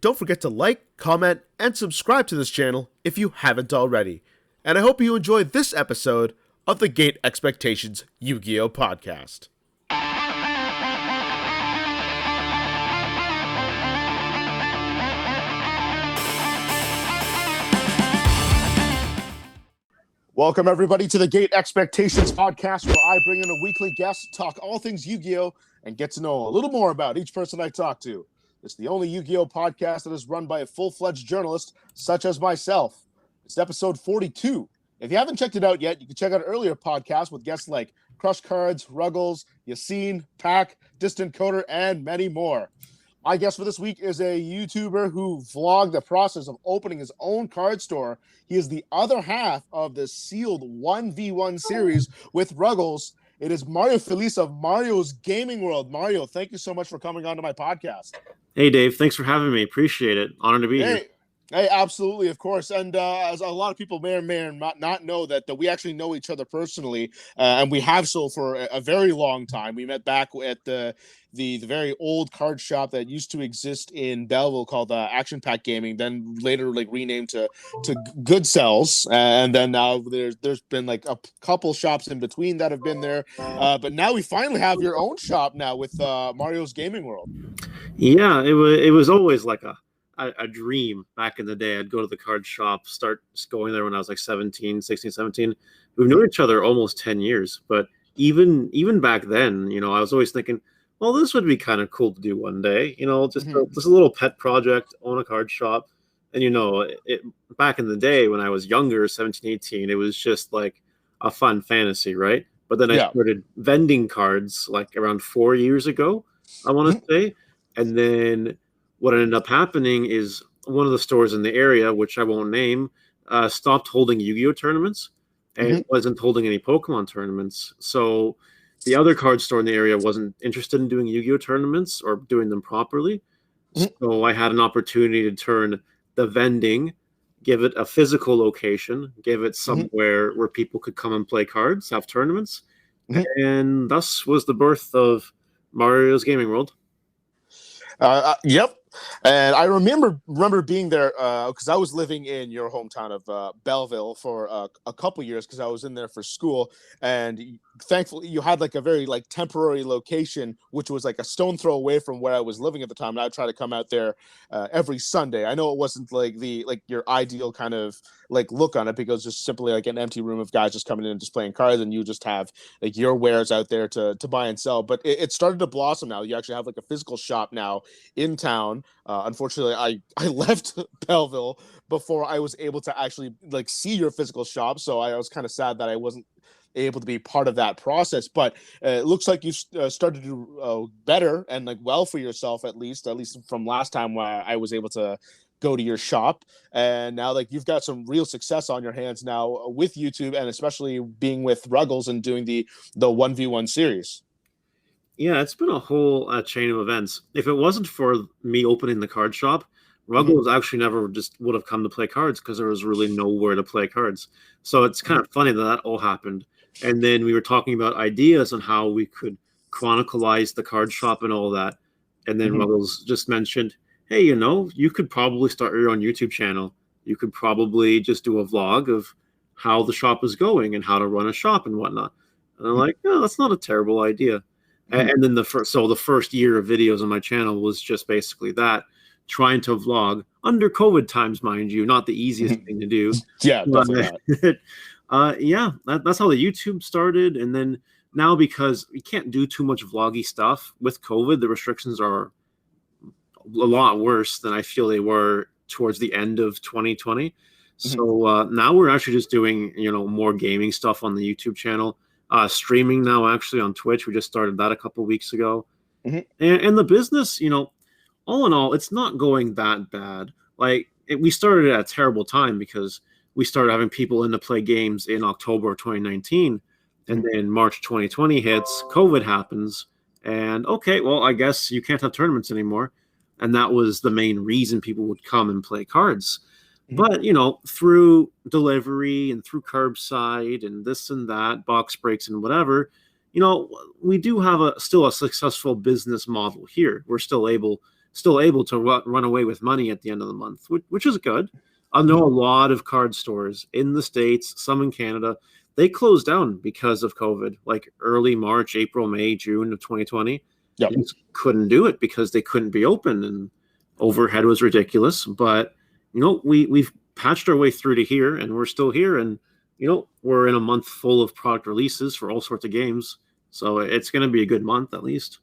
don't forget to like, comment, and subscribe to this channel if you haven't already. And I hope you enjoyed this episode of the Gate Expectations Yu-Gi-Oh! Podcast. Welcome, everybody, to the Gate Expectations Podcast, where I bring in a weekly guest, talk all things Yu-Gi-Oh! And get to know a little more about each person I talk to. It's the only Yu-Gi-Oh! Podcast that is run by a full-fledged journalist, such as myself. It's episode 42. If you haven't checked it out yet, you can check out earlier podcasts with guests like Crush Cards, Ruggles, Yassine, Pack, Distant Coder, and many more. My guest for this week is a YouTuber who vlogged the process of opening his own card store. He is the other half of the sealed 1v1 series with Ruggles. It is Mario Filice of Mario's Gaming World. Mario, thank you so much for coming on to my podcast. Hey, Dave. Thanks for having me. Appreciate it. Honored to be here. Hey, absolutely, of course. And as a lot of people may or may not know that we actually know each other personally, and we have so for a very long time. We met back at the very old card shop that used to exist in Belleville called Action Pack Gaming, then later renamed to Good Cells, and then now there's been like a couple shops in between that have been there, but now we finally have your own shop now with Mario's Gaming World. Yeah, it was always like a dream back in the day. I'd go to the card shop, start going there when I was like 16, 17. We've known each other almost 10 years, but even back then, I was always thinking, well, this would be kind of cool to do one day, just a little pet project, own a card shop. And, back in the day when I was younger, 17, 18, it was just like a fun fantasy, right? But then I started vending cards like around 4 years ago, I want to say. And then what ended up happening is one of the stores in the area, which I won't name, stopped holding Yu-Gi-Oh! Tournaments and wasn't holding any Pokemon tournaments. So the other card store in the area wasn't interested in doing Yu-Gi-Oh! Tournaments or doing them properly. So I had an opportunity to turn the vending, give it a physical location, give it somewhere where people could come and play cards, have tournaments. And thus was the birth of Mario's Gaming World. Yep. And I remember being there because I was living in your hometown of Belleville for a couple years because I was in there for school, and thankfully you had like a very temporary location which was like a stone throw away from where I was living at the time, and I'd try to come out there every Sunday. I know it wasn't like your ideal kind of look on it because it's just simply like an empty room of guys just coming in and just playing cards, and you just have your wares out there to buy and sell. But it started to blossom now. You actually have a physical shop now in town. Unfortunately, I left Belleville before I was able to actually see your physical shop, so I was kind of sad that I wasn't able to be part of that process. But it looks like you started to do better and well for yourself, at least from last time where I was able to go to your shop. And now you've got some real success on your hands now with YouTube, and especially being with Ruggles and doing the 1v1 series. Yeah, it's been a whole chain of events. If it wasn't for me opening the card shop, Ruggles actually never just would have come to play cards because there was really nowhere to play cards. So it's kind of funny that all happened. And then we were talking about ideas on how we could chronicleize the card shop and all that. And then Ruggles just mentioned, hey, you could probably start your own YouTube channel. You could probably just do a vlog of how the shop is going and how to run a shop and whatnot. And I'm like, no, that's not a terrible idea. And then the first year of videos on my channel was just basically that, trying to vlog under COVID times, mind you, not the easiest thing to do. Yeah, definitely not. That's how the YouTube started. And then now, because we can't do too much vloggy stuff with COVID, the restrictions are a lot worse than I feel they were towards the end of 2020. So now we're actually just doing, more gaming stuff on the YouTube channel. Streaming now actually on Twitch. We just started that a couple weeks ago. And the business, all in all, it's not going that bad. We started at a terrible time because we started having people in to play games in October 2019. And then March 2020 hits, COVID happens. And okay, well, I guess you can't have tournaments anymore. And that was the main reason people would come and play cards. But, through delivery and through curbside and this and that, box breaks and whatever, we do have still a successful business model here. We're still able still able to run away with money at the end of the month, which is good. I know a lot of card stores in the States, some in Canada, they closed down because of COVID, like early March, April, May, June of 2020. Yep. They just couldn't do it because they couldn't be open and overhead was ridiculous. But, we've patched our way through to here and we're still here. And, we're in a month full of product releases for all sorts of games. So it's going to be a good month at least.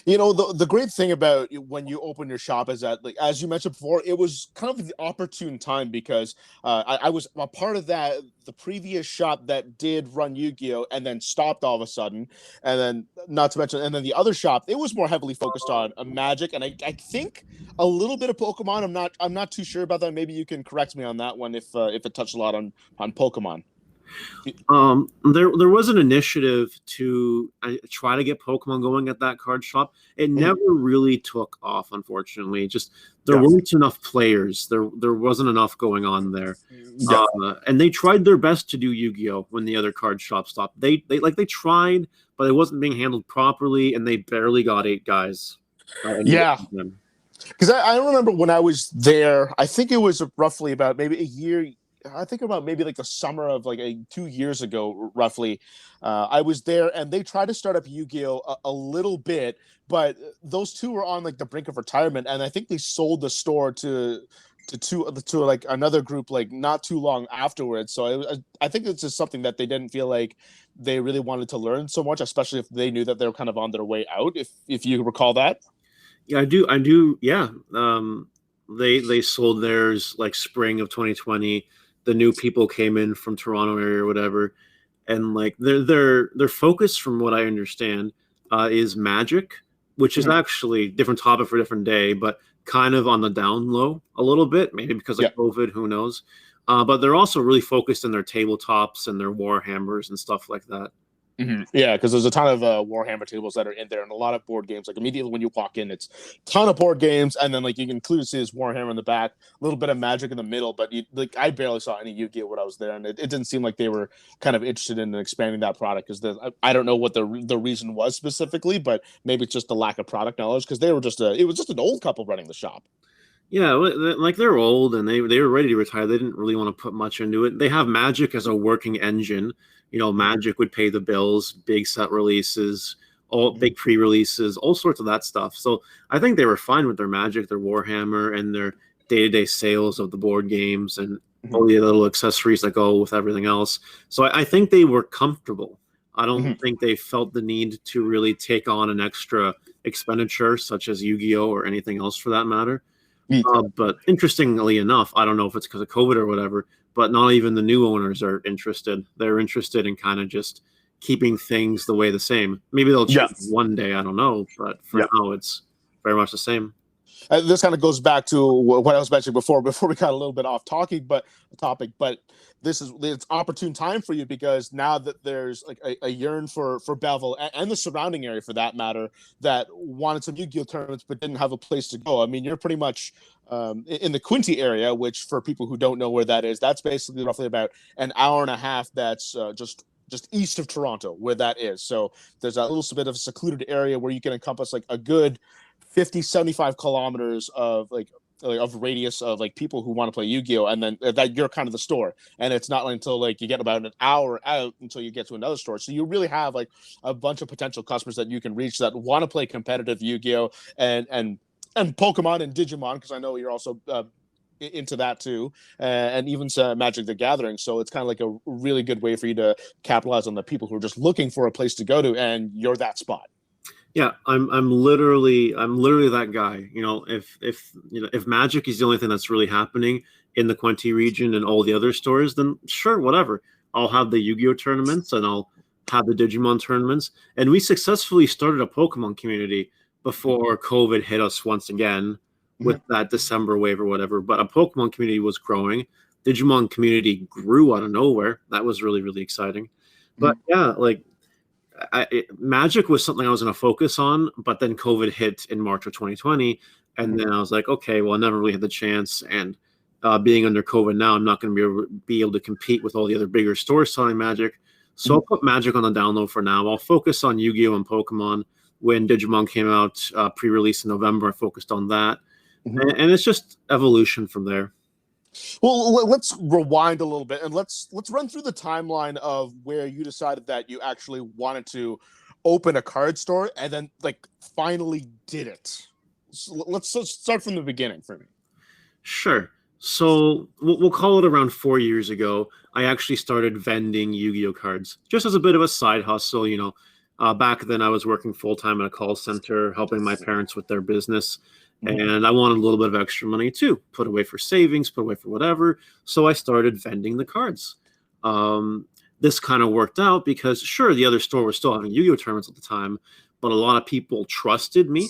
The great thing about when you open your shop is that, like, as you mentioned before, it was kind of the opportune time because I was a part of the previous shop that did run Yu-Gi-Oh! And then stopped all of a sudden. And then, not to mention, and then the other shop, it was more heavily focused on Magic. And I think a little bit of Pokemon. I'm not too sure about that. Maybe you can correct me on that one if it touched a lot on Pokemon. There was an initiative to try to get Pokemon going at that card shop. It never really took off, unfortunately. Just there weren't enough players. There wasn't enough going on there. Yeah. And they tried their best to do Yu-Gi-Oh! When the other card shop stopped. They tried, but it wasn't being handled properly, and they barely got 8 guys. Yeah. Because I remember when I was there, I think it was roughly about maybe a year. I think about maybe like the summer of like 2 years ago, roughly. I was there and they tried to start up Yu-Gi-Oh! A little bit, but those two were on like the brink of retirement, and I think they sold the store to like another group like not too long afterwards. So I think it's just something that they didn't feel like they really wanted to learn so much, especially if they knew that they were kind of on their way out. If you recall that. Yeah, I do. Yeah. They sold theirs like spring of 2020. The new people came in from Toronto area or whatever, and like their focus, from what I understand, is Magic, which is actually different topic for a different day, but kind of on the down low a little bit, maybe because of COVID, who knows. But they're also really focused on their tabletops and their Warhammers and stuff like that. Mm-hmm. Yeah, because there's a ton of Warhammer tables that are in there, and a lot of board games. Like immediately when you walk in, it's a ton of board games, and then like you can clearly see this Warhammer in the back, a little bit of Magic in the middle. But I barely saw any Yu-Gi-Oh! When I was there, and it didn't seem like they were kind of interested in expanding that product. Because I don't know what the reason was specifically, but maybe it's just the lack of product knowledge. Because it was just an old couple running the shop. Yeah, like they're old and they were ready to retire. They didn't really want to put much into it. They have Magic as a working engine. Magic would pay the bills, big set releases, all big pre-releases, all sorts of that stuff. So I think they were fine with their Magic, their Warhammer, and their day-to-day sales of the board games and all the little accessories that go with everything else. So I think they were comfortable. I don't think they felt the need to really take on an extra expenditure, such as Yu-Gi-Oh! Or anything else for that matter. But interestingly enough, I don't know if it's because of COVID or whatever, but not even the new owners are interested. They're interested in kind of just keeping things the way the same. Maybe they'll change one day, I don't know, but for now it's very much the same. This kind of goes back to what I was mentioning before we got a little bit off topic, but it's opportune time for you because now that there's like a yearn for Belleville and the surrounding area for that matter that wanted some Yu-Gi-Oh! Tournaments but didn't have a place to go. I mean, you're pretty much in the Quinte area, which for people who don't know where that is, that's basically roughly about an hour and a half. That's just east of Toronto where that is. So there's a little bit of a secluded area where you can encompass like a good 50-75 kilometers of radius of like people who want to play Yu-Gi-Oh! And then that you're kind of the store, and it's not until like you get about an hour out until you get to another store. So you really have like a bunch of potential customers that you can reach that want to play competitive Yu-Gi-Oh! and Pokemon and Digimon, because I know you're also into that too, and even Magic the Gathering. So it's kind of like a really good way for you to capitalize on the people who are just looking for a place to go to, and you're that spot. Yeah, I'm literally that guy. If Magic is the only thing that's really happening in the Quinte region and all the other stores, then sure, whatever. I'll have the Yu-Gi-Oh! Tournaments and I'll have the Digimon tournaments. And we successfully started a Pokemon community before COVID hit us once again with that December wave or whatever. But a Pokemon community was growing. Digimon community grew out of nowhere. That was really, really exciting. But yeah, like Magic was something I was going to focus on, but then COVID hit in March of 2020, and then I was like, okay, well, I never really had the chance, and being under COVID now, I'm not going to be able to compete with all the other bigger stores selling Magic, so I'll put Magic on the down low for now. I'll focus on Yu-Gi-Oh! And Pokemon. when Digimon came out, pre-release in November. I focused on that, Mhm. and it's just evolution from there. Well, let's rewind a little bit and let's run through the timeline of where you decided that you actually wanted to open a card store and then like finally did it. So let's start from the beginning for me. Sure. So we'll call it around 4 years ago. I actually started vending Yu-Gi-Oh cards just as a bit of a side hustle. Back then I was working full time at a call center, helping my parents with their business, and I wanted a little bit of extra money too, put away for savings, put away for whatever. So I started vending the cards. This kind of worked out because sure, the other store was still having Yu-Gi-Oh tournaments at the time, but a lot of people trusted me.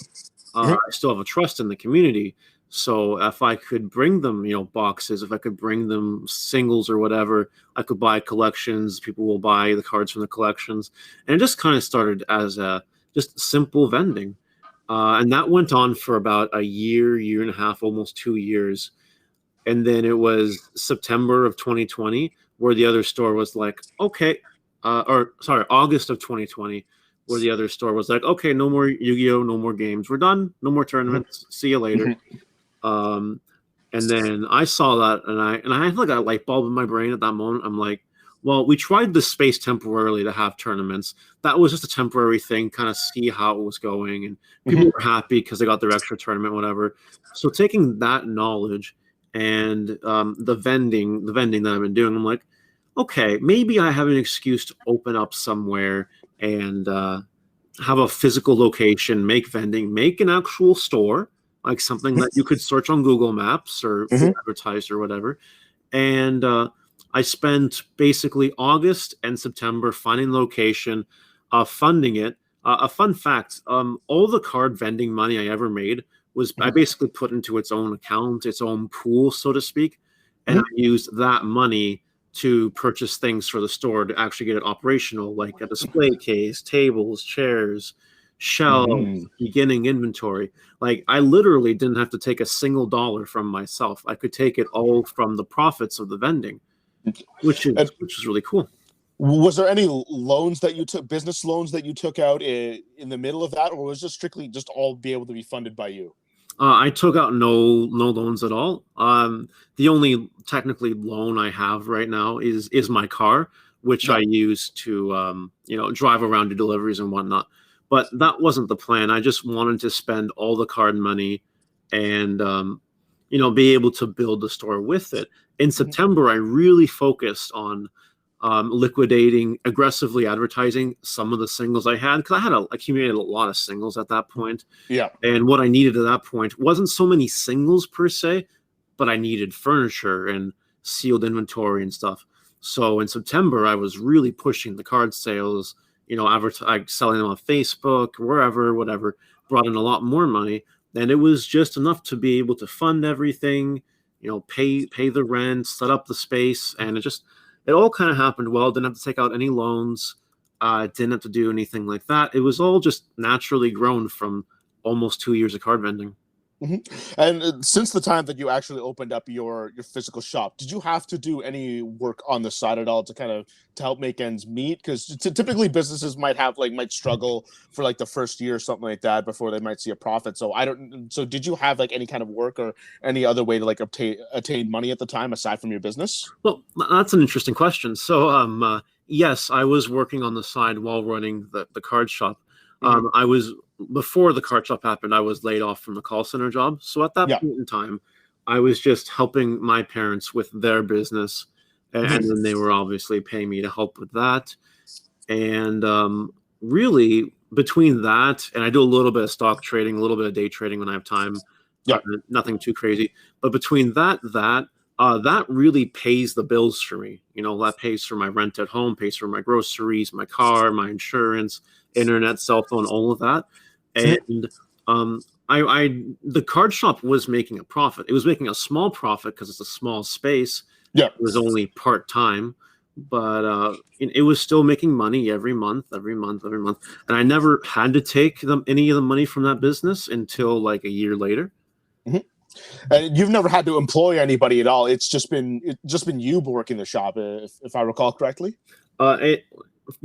I still have a trust in the community. So if I could bring them, boxes, if I could bring them singles or whatever, I could buy collections. People will buy the cards from the collections, and it just kind of started as just simple vending, and that went on for about a year, year and a half, almost 2 years. And then it was September of 2020 where the other store was like, okay, or sorry, August of 2020 where the other store was like, okay, no more Yu-Gi-Oh, no more games, we're done, no more tournaments, see you later. Um, and then I saw that, and I had like a light bulb in my brain at that moment. I'm like, well, we tried this space temporarily to have tournaments. That was just a temporary thing, kind of see how it was going, and people were happy because they got their extra tournament, whatever. So taking that knowledge and the vending that I've been doing, I'm like, okay, maybe I have an excuse to open up somewhere and have a physical location, make vending, make an actual store, like something that you could search on Google Maps or advertise or whatever. And I spent basically August and September finding location, funding it. A fun fact, all the card vending money I ever made was I basically put into its own account, its own pool, so to speak. And I used that money to purchase things for the store to actually get it operational, like a display case, tables, chairs, shelves, beginning inventory. Like I literally didn't have to take a single dollar from myself. I could take it all from the profits of the vending, which is really cool. Was there any loans that you took, business loans that you took out in the middle of that, or was it strictly just all be able to be funded by you? I took out no loans at all. The only technically loan I have right now is my car, which I use to drive around to deliveries and whatnot. But that wasn't the plan. I just wanted to spend all the card money and be able to build the store with it. In September, I really focused on liquidating, aggressively advertising some of the singles I had, because I had accumulated a lot of singles at that point. Yeah. And what I needed at that point wasn't so many singles per se, but I needed furniture and sealed inventory and stuff. So in September, I was really pushing the card sales, selling them on Facebook, wherever, whatever, brought in a lot more money. And it was just enough to be able to fund everything, pay the rent, set up the space, and it all kind of happened well. Didn't have to take out any loans. Didn't have to do anything like that. It was all just naturally grown from almost 2 years of card vending. And since the time that you actually opened up your physical shop, did you have to do any work on the side at all to help make ends meet? Because typically businesses might struggle for like the first year or something like that before they might see a profit. So So did you have like any kind of work or any other way to like attain money at the time aside from your business? Well, that's an interesting question. So yes, I was working on the side while running the card shop. Before the card shop happened, I was laid off from the call center job. So at that point in time, I was just helping my parents with their business. And then they were obviously paying me to help with that. And really, between that, and I do a little bit of stock trading, a little bit of day trading when I have time. Nothing too crazy. But between that really pays the bills for me. That pays for my rent at home, pays for my groceries, my car, my insurance, internet, cell phone, all of that. And the card shop was making a profit. It was making a small profit because it's a small space. It was only part-time, but it was still making money every month. And I never had to take any of the money from that business until like a year later. And you've never had to employ anybody at all. It's just been you working the shop, if I recall correctly.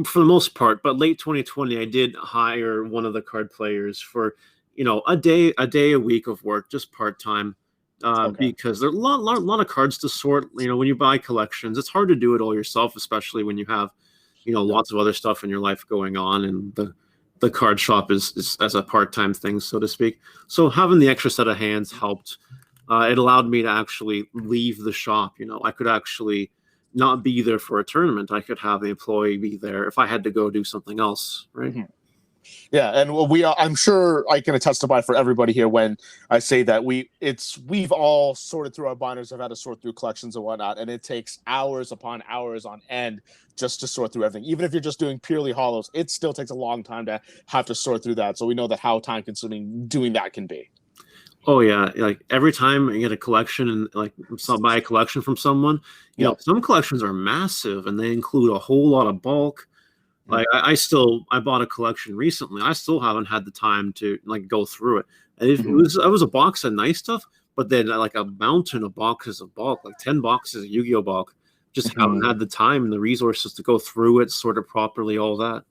for the most part. But late 2020, I did hire one of the card players for, a day a week of work, just part time, Okay. because there are a lot of cards to sort. When you buy collections, it's hard to do it all yourself, especially when you have, Yep. lots of other stuff in your life going on, and the card shop is as a part time thing, so to speak. So having the extra set of hands helped. It allowed me to actually leave the shop. I could actually not be there for a tournament. I could have the employee be there if I had to go do something else, right? Mhm. Yeah, and I'm sure I can testify for everybody here when I say that we've all sorted through our binders, have had to sort through collections and whatnot, and it takes hours upon hours on end just to sort through everything. Even if you're just doing purely hollows, it still takes a long time to have to sort through that. So we know that how time consuming doing that can be. Oh yeah, like every time I get a collection and buy a collection from someone, Yeah. some collections are massive and they include a whole lot of bulk. Like I bought a collection recently. I still haven't had the time to go through it. And it was a box of nice stuff, but then like a mountain of boxes of bulk, like 10 boxes of Yu-Gi-Oh bulk. Just haven't had the time and the resources to go through it, sort it properly, all that.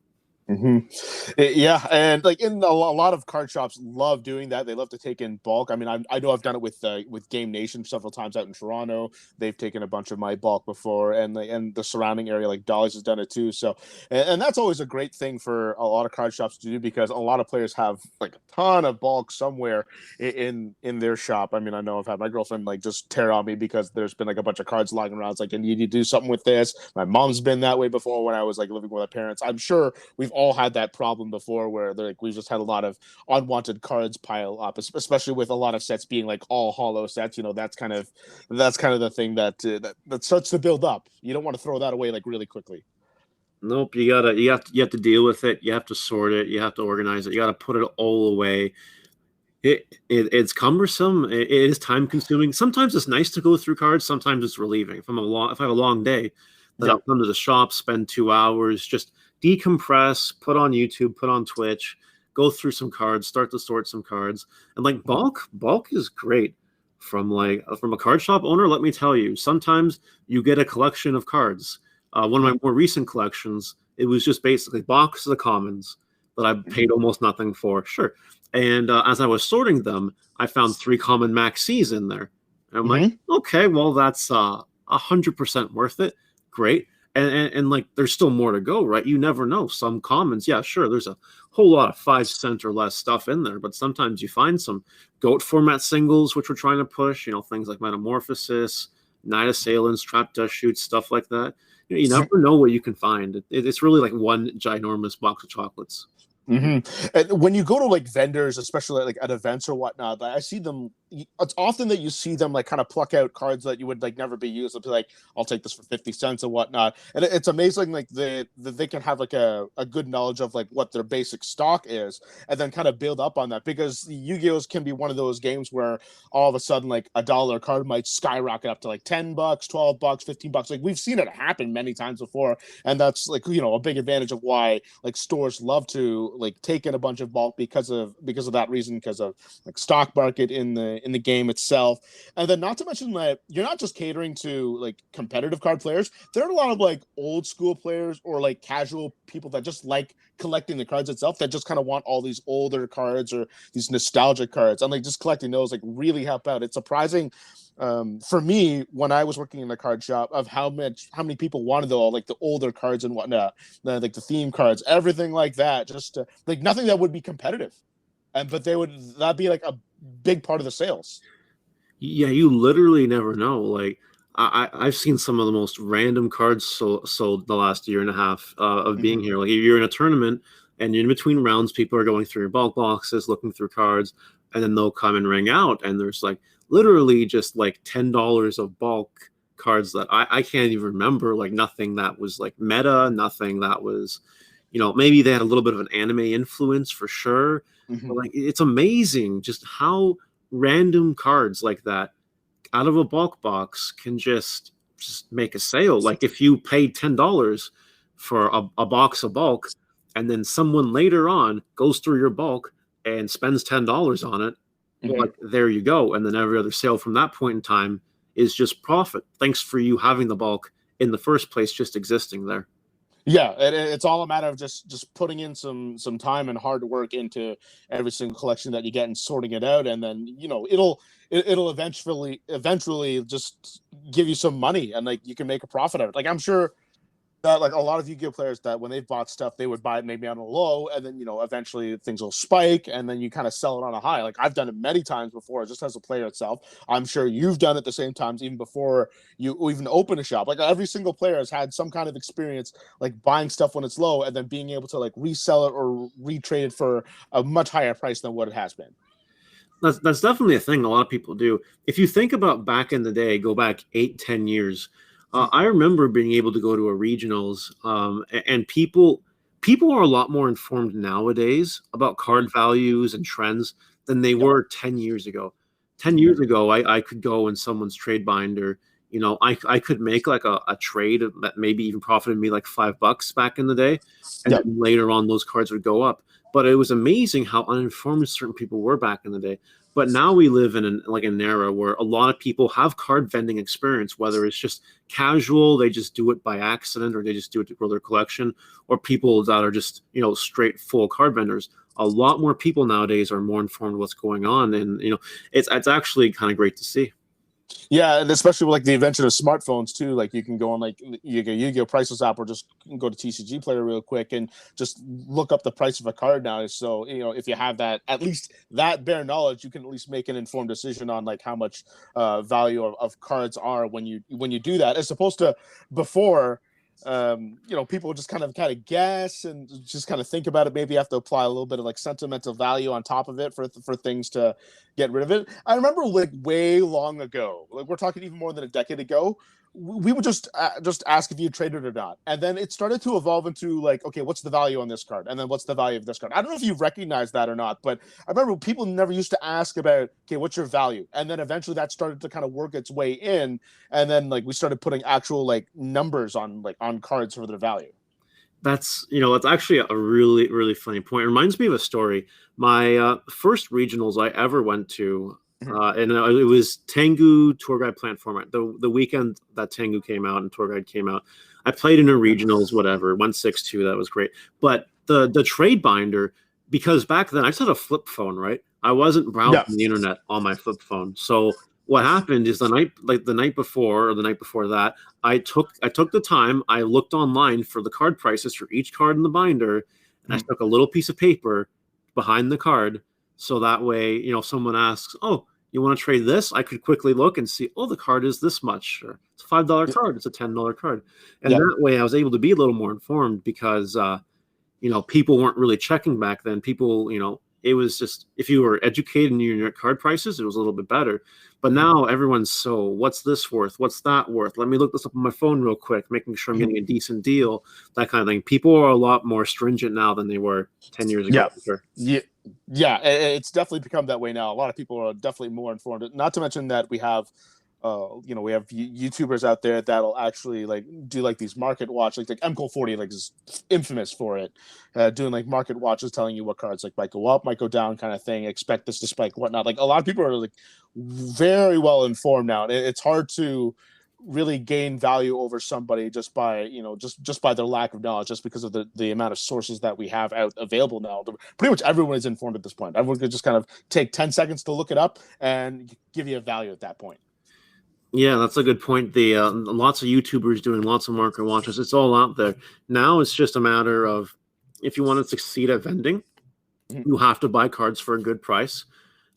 Yeah, and like in a lot of card shops love doing that. They love to take in bulk. I mean, I know I've done it with Game Nation several times out in Toronto. They've taken a bunch of my bulk before, and the surrounding area like Dolly's has done it too. So, and that's always a great thing for a lot of card shops to do because a lot of players have like a ton of bulk somewhere in their shop. I mean, I know I've had my girlfriend like just tear on me because there's been like a bunch of cards lying around. It's like, and you need to do something with this. My mom's been that way before when I was like living with my parents. I'm sure we've all had that problem before where like we've just had a lot of unwanted cards pile up, especially with a lot of sets being like all hollow sets. That's kind of the thing that starts to build up. You don't want to throw that away like really quickly. Nope, you have to deal with it. You have to sort it. You have to organize it. You got to put it all away. It's cumbersome. It is time consuming. Sometimes it's nice to go through cards. Sometimes it's relieving. If I have a long day, then Yeah. I'll come to the shop, spend 2 hours, just decompress, put on YouTube, put on Twitch, go through some cards, start to sort some cards, and like bulk is great. From a card shop owner, let me tell you, sometimes you get a collection of cards. One of my more recent collections, it was just basically boxes of commons that I paid almost nothing for. Sure. And as I was sorting them, I found 3 common Max C's in there. And I'm like, okay, well, that's 100% worth it. Great. And like, there's still more to go, right? You never know. Some commons, yeah, sure, there's a whole lot of 5 cent or less stuff in there, but sometimes you find some GOAT format singles, which we're trying to push, things like Metamorphosis, Night Assailants, Trap Dust Shoots, stuff like that. You never know what you can find. It's really like one ginormous box of chocolates. And when you go to like vendors, especially like at events or whatnot, I see them. It's often that you see them like kind of pluck out cards that you would like never be used. They'll be like, "I'll take this for 50 cents and whatnot." And it's amazing like they can have like a good knowledge of like what their basic stock is, and then kind of build up on that because Yu-Gi-Oh's can be one of those games where all of a sudden like $1 card might skyrocket up to like $10, $12, $15. Like we've seen it happen many times before, and that's like a big advantage of why like stores love to like take in a bunch of bulk because of that reason, because of like stock market in the game itself. And then not to mention that you're not just catering to like competitive card players. There are a lot of like old school players or like casual people that just like collecting the cards itself, that just kind of want all these older cards or these nostalgic cards, and like just collecting those like really help out. It's surprising for me when I was working in the card shop of how many people wanted the older cards and whatnot, like the theme cards, everything like that, just like nothing that would be competitive, and but that'd be like a big part of the sales. Yeah, you literally never know. Like I've seen some of the most random cards sold the last year and a half of being here. Like if you're in a tournament and you're in between rounds, people are going through your bulk boxes, looking through cards, and then they'll come and ring out, and there's like literally just like $10 of bulk cards that I can't even remember. Like nothing that was like meta, nothing that was, maybe they had a little bit of an anime influence for sure. But like it's amazing just how random cards like that out of a bulk box can just make a sale. Like if you paid $10 for a box of bulk, and then someone later on goes through your bulk and spends $10 on it, well, like there you go. And then every other sale from that point in time is just profit. Thanks for you having the bulk in the first place, just existing there. Yeah, it's all a matter of just putting in some time and hard work into every single collection that you get and sorting it out, and then it'll eventually just give you some money, and like you can make a profit out of it. Like I'm sure that like a lot of Yu-Gi-Oh players, that when they've bought stuff, they would buy it maybe on a low, and then eventually things will spike, and then you kind of sell it on a high. Like I've done it many times before, just as a player itself. I'm sure you've done it the same times, even before you even open a shop. Like every single player has had some kind of experience, like buying stuff when it's low, and then being able to like resell it or retrade it for a much higher price than what it has been. That's definitely a thing a lot of people do. If you think about back in the day, go back 8-10 years, I remember being able to go to a regionals, and people are a lot more informed nowadays about card values and trends than they were 10 years ago. 10 years ago, I could go in someone's trade binder. I could make like a trade that maybe even profited me like $5 back in the day, and Yep. then later on those cards would go up. But it was amazing how uninformed certain people were back in the day. But now we live in an era where a lot of people have card vending experience, whether it's just casual, they just do it by accident, or they just do it to grow their collection, or people that are just straight full card vendors. A lot more people nowadays are more informed of what's going on, and it's actually kind of great to see. Yeah, and especially with like the invention of smartphones too. Like you can go on like Yu-Gi-Oh Priceless app, or just go to TCG Player real quick and just look up the price of a card now. So if you have that, at least that bare knowledge, you can at least make an informed decision on like how much value of cards are when you do that, as opposed to before. People just kind of guess and just kind of think about it. Maybe you have to apply a little bit of like sentimental value on top of it for things to get rid of it. I remember like way long ago, like we're talking even more than a decade ago, we would just ask if you traded or not, and then it started to evolve into like, okay, what's the value on this card, and then what's the value of this card. I don't know if you recognize that or not, but I remember people never used to ask about, okay, what's your value, and then eventually that started to kind of work its way in, and then like we started putting actual like numbers on cards for their value. That's actually a really, really funny point. It reminds me of a story. My first regionals I ever went to, and it was Tengu tour guide plant format. The weekend that Tengu came out and tour guide came out, I played in a regionals, whatever, 162. That was great. But the trade binder, because back then I just had a flip phone, right? I wasn't browsing the internet on my flip phone. So what happened is the night before or the night before that, I took the time. I looked online for the card prices for each card in the binder, and I stuck a little piece of paper behind the card, so that way, if someone asks, "Oh, you want to trade this?" I could quickly look and see, "Oh, the card is this much. Or it's a $5 card. It's a $10 card," and that way, I was able to be a little more informed because people weren't really checking back then. People, it was just, if you were educated in your card prices, it was a little bit better. But now everyone's so, what's this worth? What's that worth? Let me look this up on my phone real quick, making sure I'm getting a decent deal, that kind of thing. People are a lot more stringent now than they were 10 years ago. Yeah, it's definitely become that way now. A lot of people are definitely more informed. Not to mention that we have we have YouTubers out there that'll actually like do like these market watch, like MCO40 like is infamous for it, doing like market watches, telling you what cards like might go up, might go down, kind of thing. Expect this to spike, whatnot. Like a lot of people are like very well informed now. It's hard to really gain value over somebody just by just by their lack of knowledge, just because of the amount of sources that we have out available now. Pretty much everyone is informed at this point. Everyone could just kind of take 10 seconds to look it up and give you a value at that point. Yeah, that's a good point. The lots of YouTubers doing lots of market watches. It's all out there. Now it's just a matter of, if you want to succeed at vending, you have to buy cards for a good price,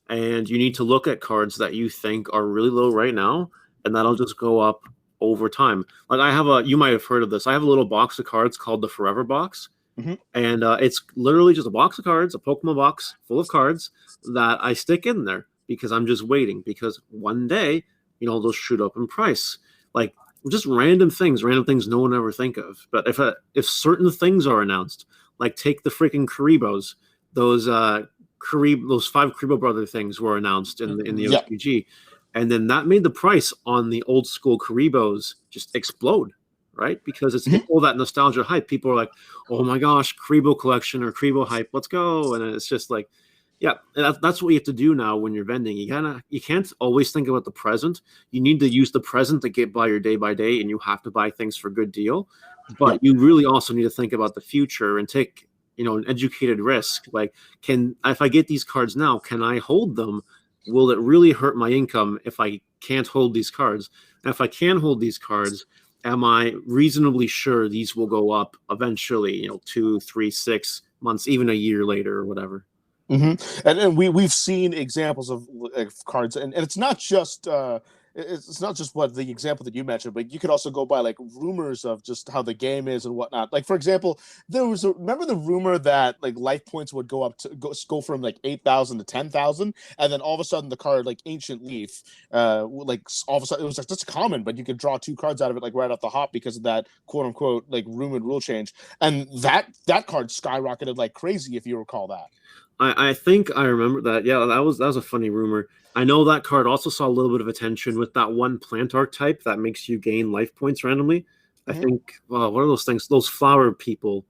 and you need to look at cards that you think are really low right now, and that'll just go up over time. Like you might have heard of this. I have a little box of cards called the Forever Box, and it's literally just a box of cards, a Pokemon box full of cards that I stick in there because I'm just waiting, because one day, they'll shoot up in price. Like just random things no one ever think of. But if certain things are announced, like take the freaking Karibos, those 5 Karibo brother things were announced in the OCG, and then that made the price on the old school Karibos just explode, right? Because it's all that nostalgia hype. People are like, "Oh my gosh, Karibo collection or Karibo hype, let's go!" And it's just like, yeah, that's what you have to do now when you're vending. You can't always think about the present. You need to use the present to get by your day by day, and you have to buy things for good deal. Yeah. But you really also need to think about the future and take, an educated risk. Like, if I get these cards now, can I hold them? Will it really hurt my income if I can't hold these cards? And if I can hold these cards, am I reasonably sure these will go up eventually, 2, 3, 6 months, even a year later or whatever? And we've seen examples of cards, and it's not just it's not just what the example that you mentioned, but you could also go by like rumors of just how the game is and whatnot. Like for example, remember the rumor that like life points would go from like 8,000 to 10,000, and then all of a sudden the card like Ancient Leaf, like all of a sudden it was like that's common, but you could draw 2 cards out of it like right off the hop because of that quote unquote like rumored rule change, and that card skyrocketed like crazy if you recall that. I think I remember that. Yeah, that was a funny rumor. I know that card also saw a little bit of attention with that one plant archetype that makes you gain life points randomly. I think, what are those things? Those flower people.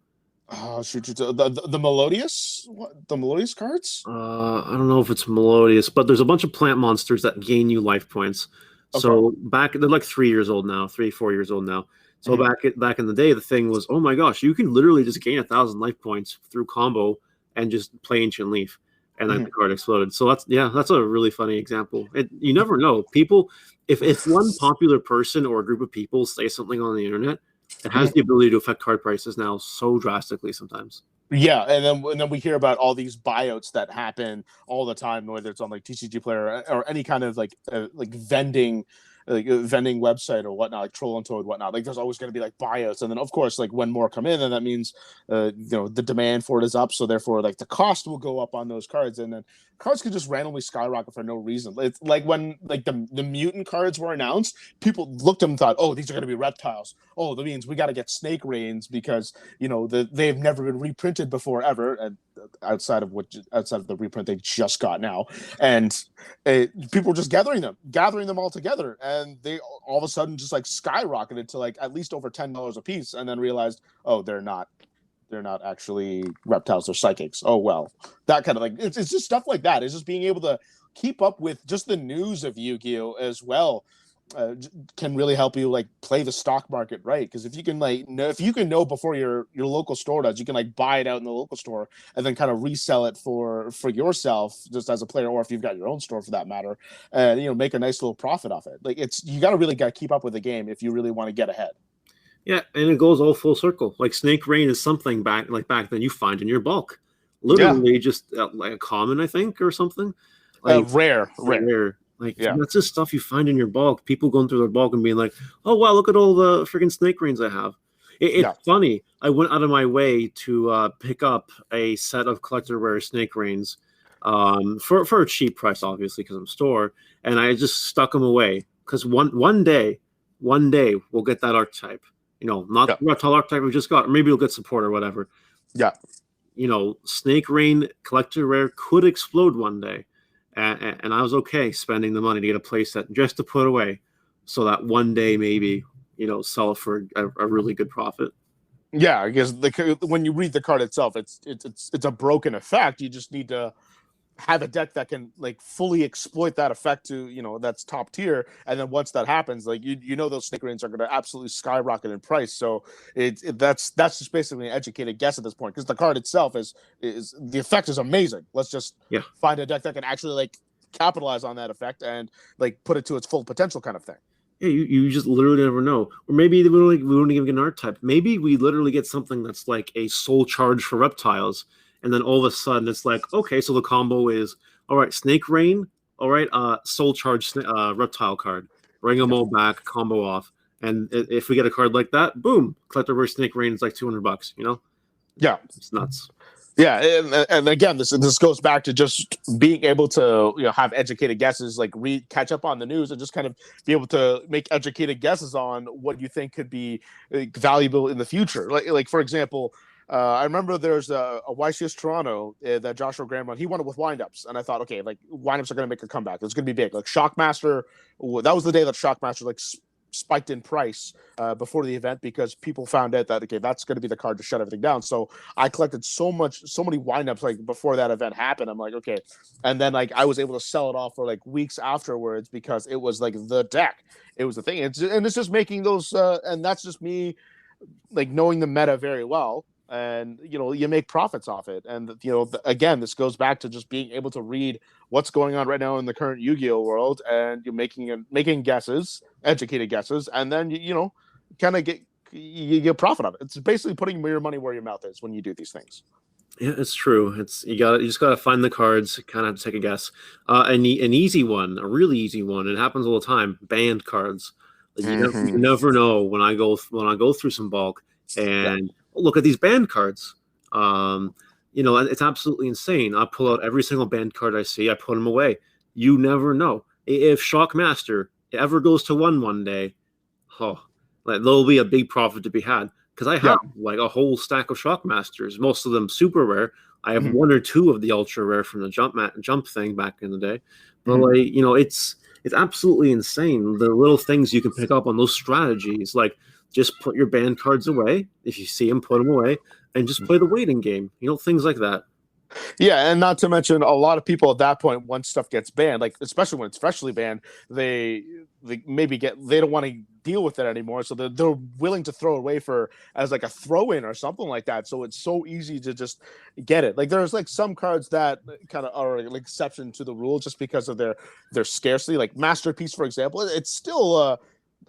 Oh, shoot, the Melodious, the Melodious cards? I don't know if it's Melodious, but there's a bunch of plant monsters that gain you life points. So Okay. they're like 3 years old now, 4 years old now. So back in the day, the thing was, oh my gosh, you can literally just gain 1,000 life points through combo and just play Ancient Leaf, and then the card exploded. So that's a really funny example. You never know. People, if one popular person or a group of people say something on the internet, it has the ability to affect card prices now so drastically sometimes. Yeah, and then we hear about all these buyouts that happen all the time, whether it's on like TCG Player or any kind of like vending. Like a vending website or whatnot, like Troll and Toad, whatnot. Like, there's always going to be like buyouts, and then of course, like when more come in, then that means, the demand for it is up, so therefore, like the cost will go up on those cards, and then cards could just randomly skyrocket for no reason. It's like when like the mutant cards were announced, people looked at them and thought, oh, these are going to be reptiles. Oh, that means we got to get snake rains because they've never been reprinted before ever, and outside of the reprint they just got now, and people were just gathering them all together, and they all of a sudden just like skyrocketed to like at least over $10 a piece, and then realized, oh, they're not actually reptiles, they're psychics. Oh well, that kind of like it's just stuff like that. It's just being able to keep up with just the news of Yu-Gi-Oh as well. Can really help you like play the stock market right, because if you can know before your local store does, you can like buy it out in the local store and then kind of resell it for yourself just as a player, or if you've got your own store for that matter, and make a nice little profit off it. Like you got to keep up with the game if you really want to get ahead. Yeah, and it goes all full circle. Like Snake Rain is something back then you find in your bulk, literally just like a common, I think, or something. Like Rare. Like that's just stuff you find in your bulk. People going through their bulk and being like, "Oh wow, look at all the freaking snake rains I have." It's funny. I went out of my way to pick up a set of collector rare snake rains, for a cheap price, obviously, because I'm store, and I just stuck them away because one day we'll get that archetype. Not the reptile archetype we just got, or maybe we'll get support or whatever. Yeah. Snake rain collector rare could explode one day. And I was okay spending the money to get a playset just to put away, so that one day maybe sell it for a really good profit. Yeah, because when you read the card itself, it's a broken effect. You just need to have a deck that can like fully exploit that effect to that's top tier, and then once that happens, like those snake rains are going to absolutely skyrocket in price. So that's just basically an educated guess at this point, because the card itself is the effect is amazing. Let's just find a deck that can actually like capitalize on that effect and like put it to its full potential, kind of thing. Yeah, you just literally never know. Or maybe we don't even get an archetype. Maybe we literally get something that's like a soul charge for reptiles. And then all of a sudden it's like, okay, so the combo is, all right, Snake Rain, all right, Soul Charge reptile card. Bring them all back, combo off. And if we get a card like that, boom, collector versus Snake Rain is like $200, Yeah. It's nuts. Yeah, and again, this goes back to just being able to have educated guesses, like catch up on the news, and just kind of be able to make educated guesses on what you think could be valuable in the future. Like for example, I remember there's a YCS Toronto that Joshua Graham won. He won it with windups, and I thought, okay, like windups are going to make a comeback. It's going to be big. Like Shockmaster, that was the day that Shockmaster like spiked in price before the event, because people found out that, okay, that's going to be the card to shut everything down. So I collected so many windups like before that event happened. I'm like, okay, and then like I was able to sell it off for like weeks afterwards because it was like the deck. It was the thing. And it's just making those, and that's just me like knowing the meta very well, and you make profits off it. And again, this goes back to just being able to read what's going on right now in the current Yu-Gi-Oh world, and you're making guesses, educated guesses, and then kind of you get profit on it. It's basically putting your money where your mouth is when you do these things. Yeah, it's true. You just gotta find the cards, kind of have to take a guess. An easy one, a really easy one. It happens all the time. Banned cards. Like, you never know when I go through some bulk and look at these banned cards. It's absolutely insane. I pull out every single banned card I see. I put them away. You never know if Shockmaster ever goes to one day. Like, there'll be a big profit to be had. Because I have like a whole stack of Shockmasters, most of them super rare. I have one or two of the ultra rare from the jump thing back in the day. But it's absolutely insane the little things you can pick up on those strategies. Like, just put your banned cards away. If you see them, put them away, and just play the waiting game. Things like that. Yeah, and not to mention a lot of people at that point, once stuff gets banned, like especially when it's freshly banned, they don't want to deal with it anymore, so they're willing to throw it away as like a throw-in or something like that. So it's so easy to just get it. Like, there's like some cards that kind of are an exception to the rule just because of their scarcity. Like Masterpiece, for example, it's still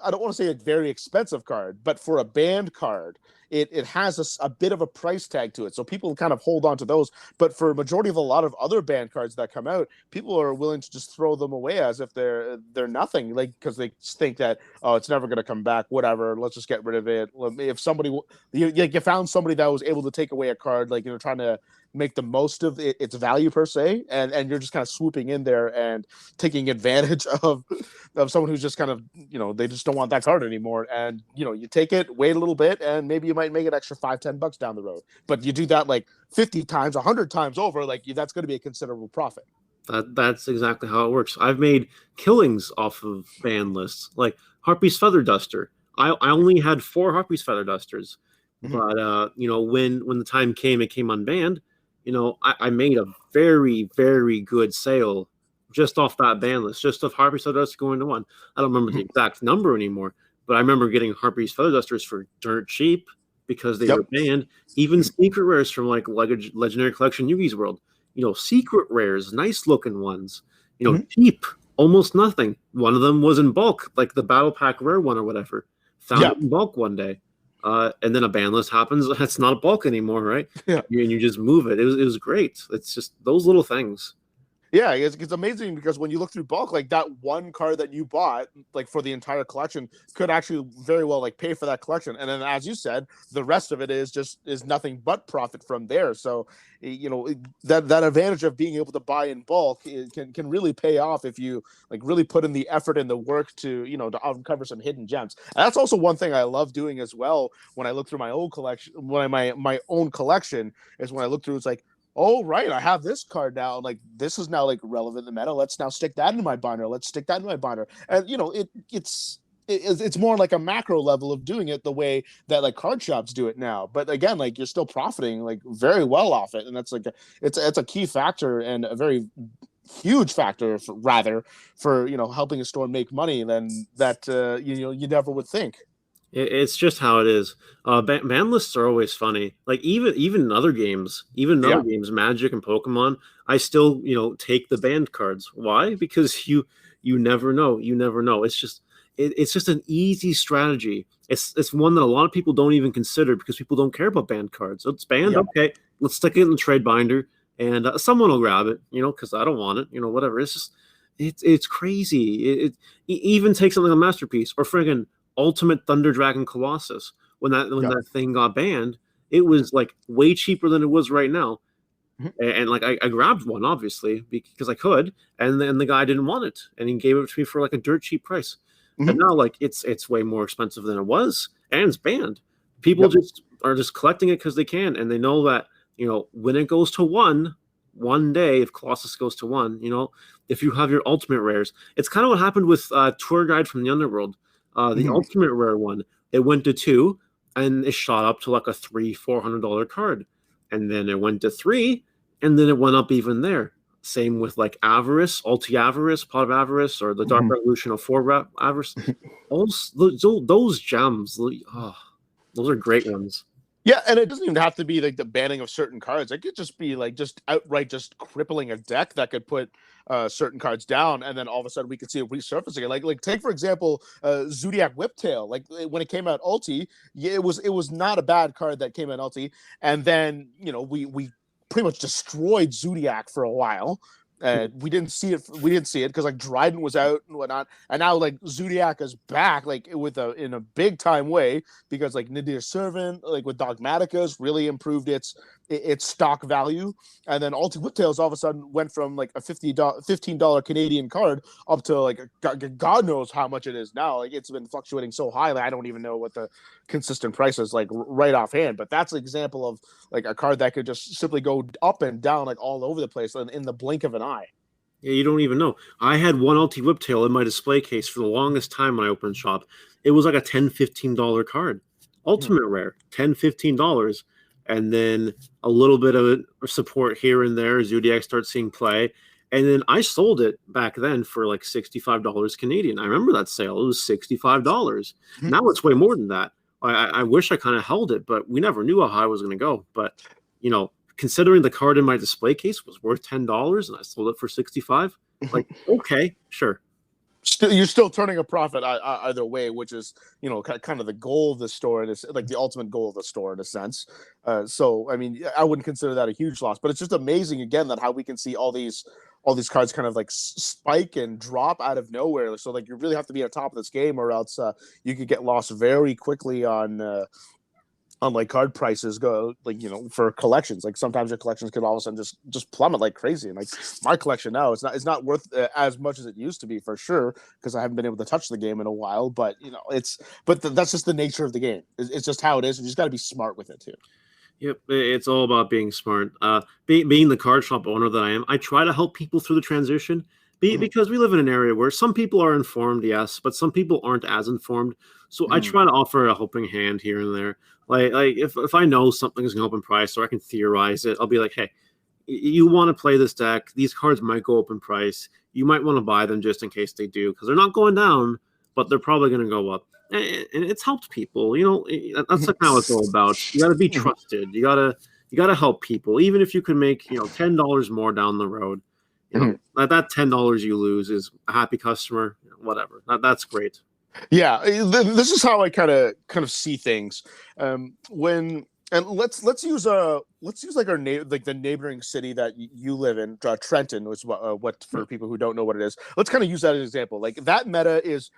I don't want to say a very expensive card, but for a banned card, it has a bit of a price tag to it. So people kind of hold on to those. But for a majority of a lot of other banned cards that come out, people are willing to just throw them away as if they're nothing, like, because they think that, oh, it's never going to come back, whatever, let's just get rid of it. If somebody, you found somebody that was able to take away a card, like, trying to make the most of its value per se, and you're just kind of swooping in there and taking advantage of someone who's just kind of, they just don't want that card anymore, and you take it, wait a little bit, and maybe you might make an extra $5-10 down the road. But you do that like 50 times, 100 times over, like, that's going to be a considerable profit. That's exactly how it works. I've made killings off of ban lists, like Harpy's Feather Duster. I only had 4 Harpy's Feather Dusters, but when the time came, it came unbanned. I made a very, very good sale just off that ban list, just of Harpy's Feather Duster going to 1. I don't remember the exact number anymore, but I remember getting Harpy's Feather Dusters for dirt cheap because they were banned. Even secret rares from like Legendary Collection Yugi's World. Secret rares, nice looking ones. Cheap, almost nothing. One of them was in bulk, like the Battle Pack rare one or whatever. Found it in bulk one day. And then a ban list happens. It's not a bulk anymore, right? Yeah. And you just move it. It was great. It's just those little things. Yeah, it's amazing because when you look through bulk, like that one card that you bought, like for the entire collection, could actually very well like pay for that collection. And then, as you said, the rest of it is nothing but profit from there. So, that advantage of being able to buy in bulk can really pay off if you like really put in the effort and the work to to uncover some hidden gems. And that's also one thing I love doing as well when I look through my own collection. My own collection is when I look through, it's like, oh, right, I have this card now. Like, this is now like relevant in the meta. Let's now stick that in my binder. And it's more like a macro level of doing it the way that like card shops do it now. But again, like, you're still profiting like very well off it, and that's like it's a key factor and a very huge factor for helping a store make money than that you never would think. It's just how it is. Ban lists are always funny. Like, even in other games, Magic and Pokemon, I still take the banned cards. Why? Because you never know. It's just an easy strategy. It's one that a lot of people don't even consider because people don't care about banned cards. So it's banned. Yeah. Okay, let's stick it in the trade binder, and someone will grab it. Because I don't want it. Whatever. It's just it's crazy. It even takes something like a Masterpiece or friggin' Ultimate Thunder Dragon Colossus. When that thing got banned, it was like way cheaper than it was right now. And like I grabbed one obviously because I could, and then the guy didn't want it, and he gave it to me for like a dirt cheap price. And now like it's way more expensive than it was, and it's banned. People just are just collecting it because they can, and they know that when it goes to one day, if Colossus goes to 1, if you have your ultimate rares, it's kind of what happened with Tour Guide from the Underworld. The ultimate rare one, it went to 2, and it shot up to like a $300-400 card, and then it went to 3, and then it went up even there. Same with like Avarice, Ulti Avarice, Pot of Avarice, or the Dark Revolution of 4 Avarice. Those gems, Those are great ones. Yeah, and it doesn't even have to be like the banning of certain cards. It could just be like just outright just crippling a deck that could put certain cards down, and then all of a sudden we could see it resurfacing. Like take for example, Zodiac Whiptail. Like when it came out ulti, yeah, it was not a bad card that came out ulti, and then we pretty much destroyed Zodiac for a while. We didn't see it. We didn't see it because like Dryden was out and whatnot, and now like Zodiac is back like in a big time way because like Nadir Servant like with Dogmatica's really improved its stock value, and then Ulti Whiptails all of a sudden went from like a $15 Canadian card up to like God knows how much it is now. Like it's been fluctuating so high that I don't even know what the consistent price is like right offhand. But that's an example of like a card that could just simply go up and down like all over the place in the blink of an eye. Yeah, you don't even know. I had one LT Whiptail in my display case for the longest time when I opened shop. It was like a $10-15 card. Ultimate rare, $10-15. And then a little bit of support here and there. Zodiac starts seeing play. And then I sold it back then for like $65 Canadian. I remember that sale. It was $65. Now it's way more than that. I wish I kind of held it, but we never knew how high it was going to go. But, considering the card in my display case was worth $10 and I sold it for $65, like, okay, sure. You're still turning a profit either way, which is kind of the goal of the store, and it's like the ultimate goal of the store in a sense. So I mean, I wouldn't consider that a huge loss, but it's just amazing again that how we can see all these cards kind of like spike and drop out of nowhere. So like you really have to be on top of this game, or else you could get lost very quickly on like card prices go like for collections. Like sometimes your collections could all of a sudden just plummet like crazy, and like my collection now it's not worth as much as it used to be for sure because I haven't been able to touch the game in a while. But that's just the nature of the game. It's just how it is. You just got to be smart with it too. Yep, it's all about being smart. Being the card shop owner that I am, I try to help people through the transition because we live in an area where some people are informed, yes, but some people aren't as informed. So I try to offer a helping hand here and there. Like if I know something is going to go up in price or I can theorize it, I'll be like, hey, you want to play this deck. These cards might go up in price. You might want to buy them just in case they do because they're not going down, but they're probably going to go up. And it's helped people. That's like how it's all about. You got to be trusted. You gotta help people, even if you can make $10 more down the road. That $10 you lose is a happy customer. Whatever. That's great. Yeah, this is how I kind of see things. Let's use like the neighboring city that you live in, Trenton, which what for people who don't know what it is. Let's kind of use that as an example. Like that meta is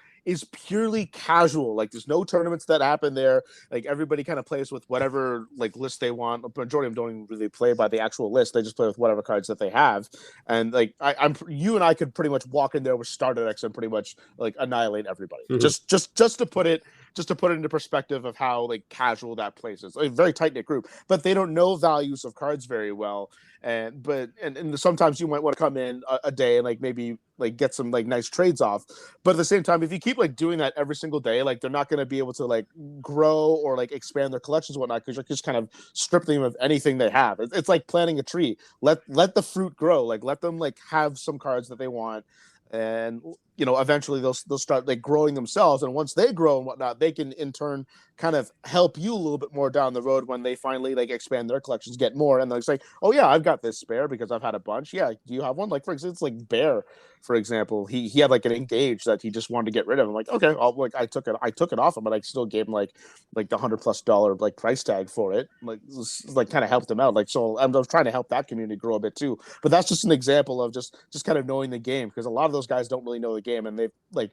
purely casual. Like there's no tournaments that happen there. Like everybody kind of plays with whatever like list they want. The majority of them don't even really play by the actual list. They just play with whatever cards that they have. And like you and I could pretty much walk in there with starter decks and pretty much like annihilate everybody. Just to put it into perspective of how like casual that place is. A very tight knit group, but they don't know values of cards very well. And sometimes you might want to come in a day and like maybe like get some like nice trades off. But at the same time, if you keep like doing that every single day, like they're not going to be able to like grow or like expand their collections and whatnot because you're just kind of stripping them of anything they have. It's like planting a tree. Let the fruit grow. Like let them like have some cards that they want. And eventually they'll start like growing themselves, and once they grow and whatnot, they can in turn kind of help you a little bit more down the road when they finally like expand their collections, get more, and they'll say, "Oh yeah, I've got this spare because I've had a bunch." Yeah, do you have one? Like for example, like Bear, for example, he had like an Engage that he just wanted to get rid of. I'm like, okay, I took it off him, but I still gave him like the $100+ like price tag for it. Like kind of helped him out. Like so, I'm trying to help that community grow a bit too. But that's just an example of just kind of knowing the game, because a lot of those guys don't really know the game, and they've like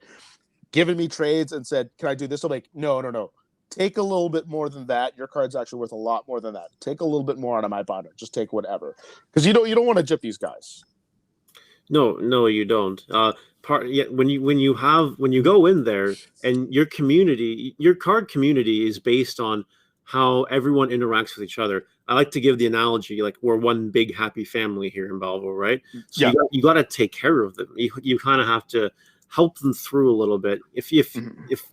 given me trades and said, "Can I do this?" I'm like, no. Take a little bit more than that. Your card's actually worth a lot more than that. Take a little bit more out of my binder. Just take whatever, because you don't want to jip these guys. No, you don't. When you go in there and your community, your card community is based on how everyone interacts with each other. I like to give the analogy like we're one big happy family here in Belleville, right? So yeah. you got to take care of them. You kind of have to help them through a little bit. If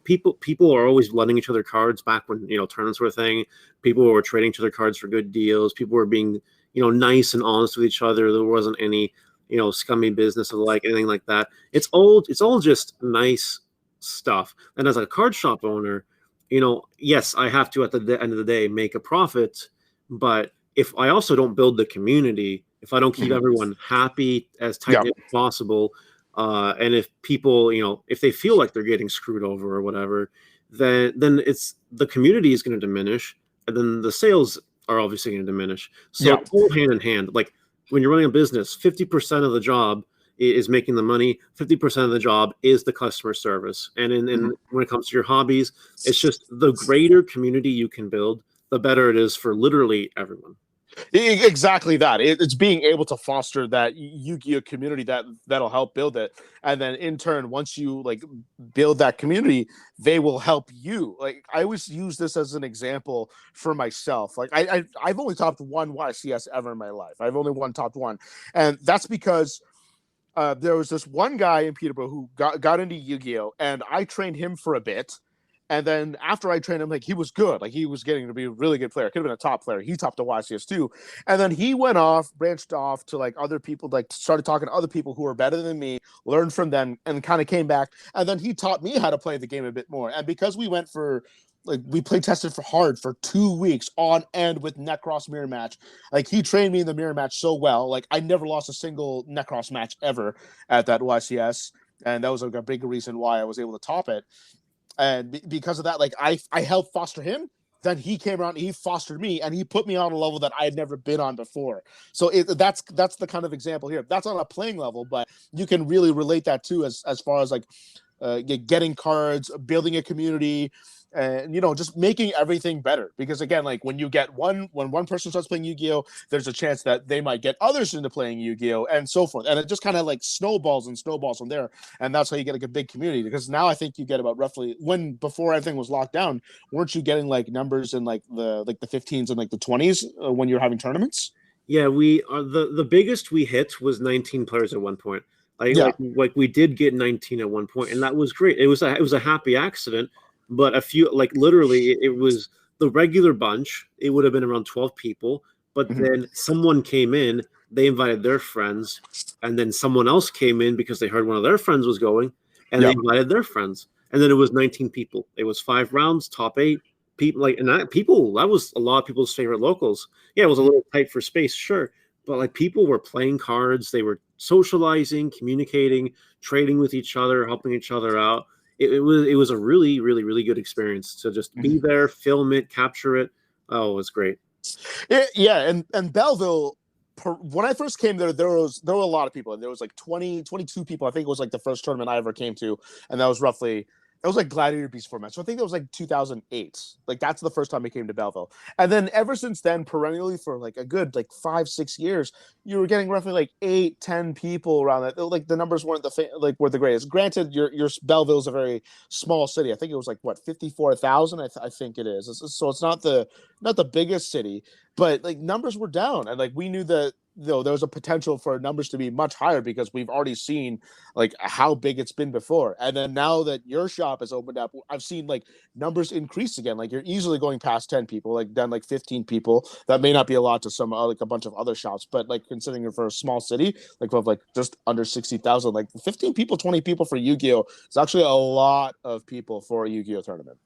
people are always lending each other cards back when tournaments were a thing, people were trading each other cards for good deals. People were being nice and honest with each other. There wasn't any scummy business or like anything like that. It's all just nice stuff. And as a card shop owner, yes, I have to at the end of the day make a profit, but if I also don't build the community, if I don't keep Mhm. everyone happy, as tight Yeah. knit as possible, and if people, if they feel like they're getting screwed over or whatever, then it's the community is going to diminish, and then the sales are obviously going to diminish. So Yeah. it's all hand in hand. Like when you're running a business, 50% of the job is making the money, 50% of the job is the customer service. And Mhm. when it comes to your hobbies, it's just the greater community you can build, the better it is for literally everyone. Exactly that. It's being able to foster that Yu-Gi-Oh community that'll help build it, and then in turn, once you like build that community, they will help you. Like I always use this as an example for myself. Like I've only topped one YCS ever in my life. I've only one topped one, and that's because there was this one guy in Peterborough who got into Yu-Gi-Oh, and I trained him for a bit. And then after I trained him, like he was good, like he was getting to be a really good player. Could have been a top player. He topped the YCS too. And then he went off, branched off to like other people, like started talking to other people who were better than me, learned from them, and kind of came back. And then he taught me how to play the game a bit more. And because we went for like we play tested for hard for 2 weeks on end with Necros mirror match. Like he trained me in the mirror match so well. Like I never lost a single Necros match ever at that YCS. And that was like a big reason why I was able to top it. And because of that, like I helped foster him. Then he came around, he fostered me, and he put me on a level that I had never been on before. So that's the kind of example here. That's on a playing level, but you can really relate that too, as far as like getting cards, building a community, and just making everything better. Because again, like when one person starts playing Yu-Gi-Oh, there's a chance that they might get others into playing Yu-Gi-Oh, and so forth. And it just kind of like snowballs and snowballs from there. And that's how you get like a big community. Because now I think you get about roughly before everything was locked down, weren't you getting like numbers in like the 15s and like the 20s when you're having tournaments? Yeah, we are the biggest we hit was 19 players at one point. Yeah. Like we did get 19 at one point, and that was great. It was a happy accident, but a few like literally it was the regular bunch. It would have been around 12 people, but Mhm. then someone came in, they invited their friends, and then someone else came in because they heard one of their friends was going, and they Yeah. invited their friends, and then it was 19 people. It was 5 rounds, top 8 people. Like and that was a lot of people's favorite locals. Yeah, it was a Mhm. little tight for space, sure, but like people were playing cards, they were socializing, communicating, trading with each other, helping each other out. It was a really really really good experience to just be Mhm. there, film it, capture it. Oh, it was great. Yeah, and Belleville. When I first came there were a lot of people, and there was like 20, 22 people. I think it was like the first tournament I ever came to, and that was roughly it was like Gladiator Beast format. So I think that was like 2008. Like that's the first time I came to Belleville, and then ever since then, perennially for like a good like 5, 6 years, you were getting roughly like 8, 10 people around that. Like the numbers weren't were the greatest. Granted, your Belleville is a very small city. I think it was like what 54,000. I think it is. So it's not the biggest city, but like numbers were down, and like we knew that there was a potential for numbers to be much higher because we've already seen like how big it's been before. And then now that your shop has opened up, I've seen like numbers increase again. Like you're easily going past 10 people, like then like 15 people. That may not be a lot to some like a bunch of other shops, but like considering it for a small city like of like just under 60,000, like 15 people, 20 people for Yu-Gi-Oh, it's actually a lot of people for a Yu-Gi-Oh tournament.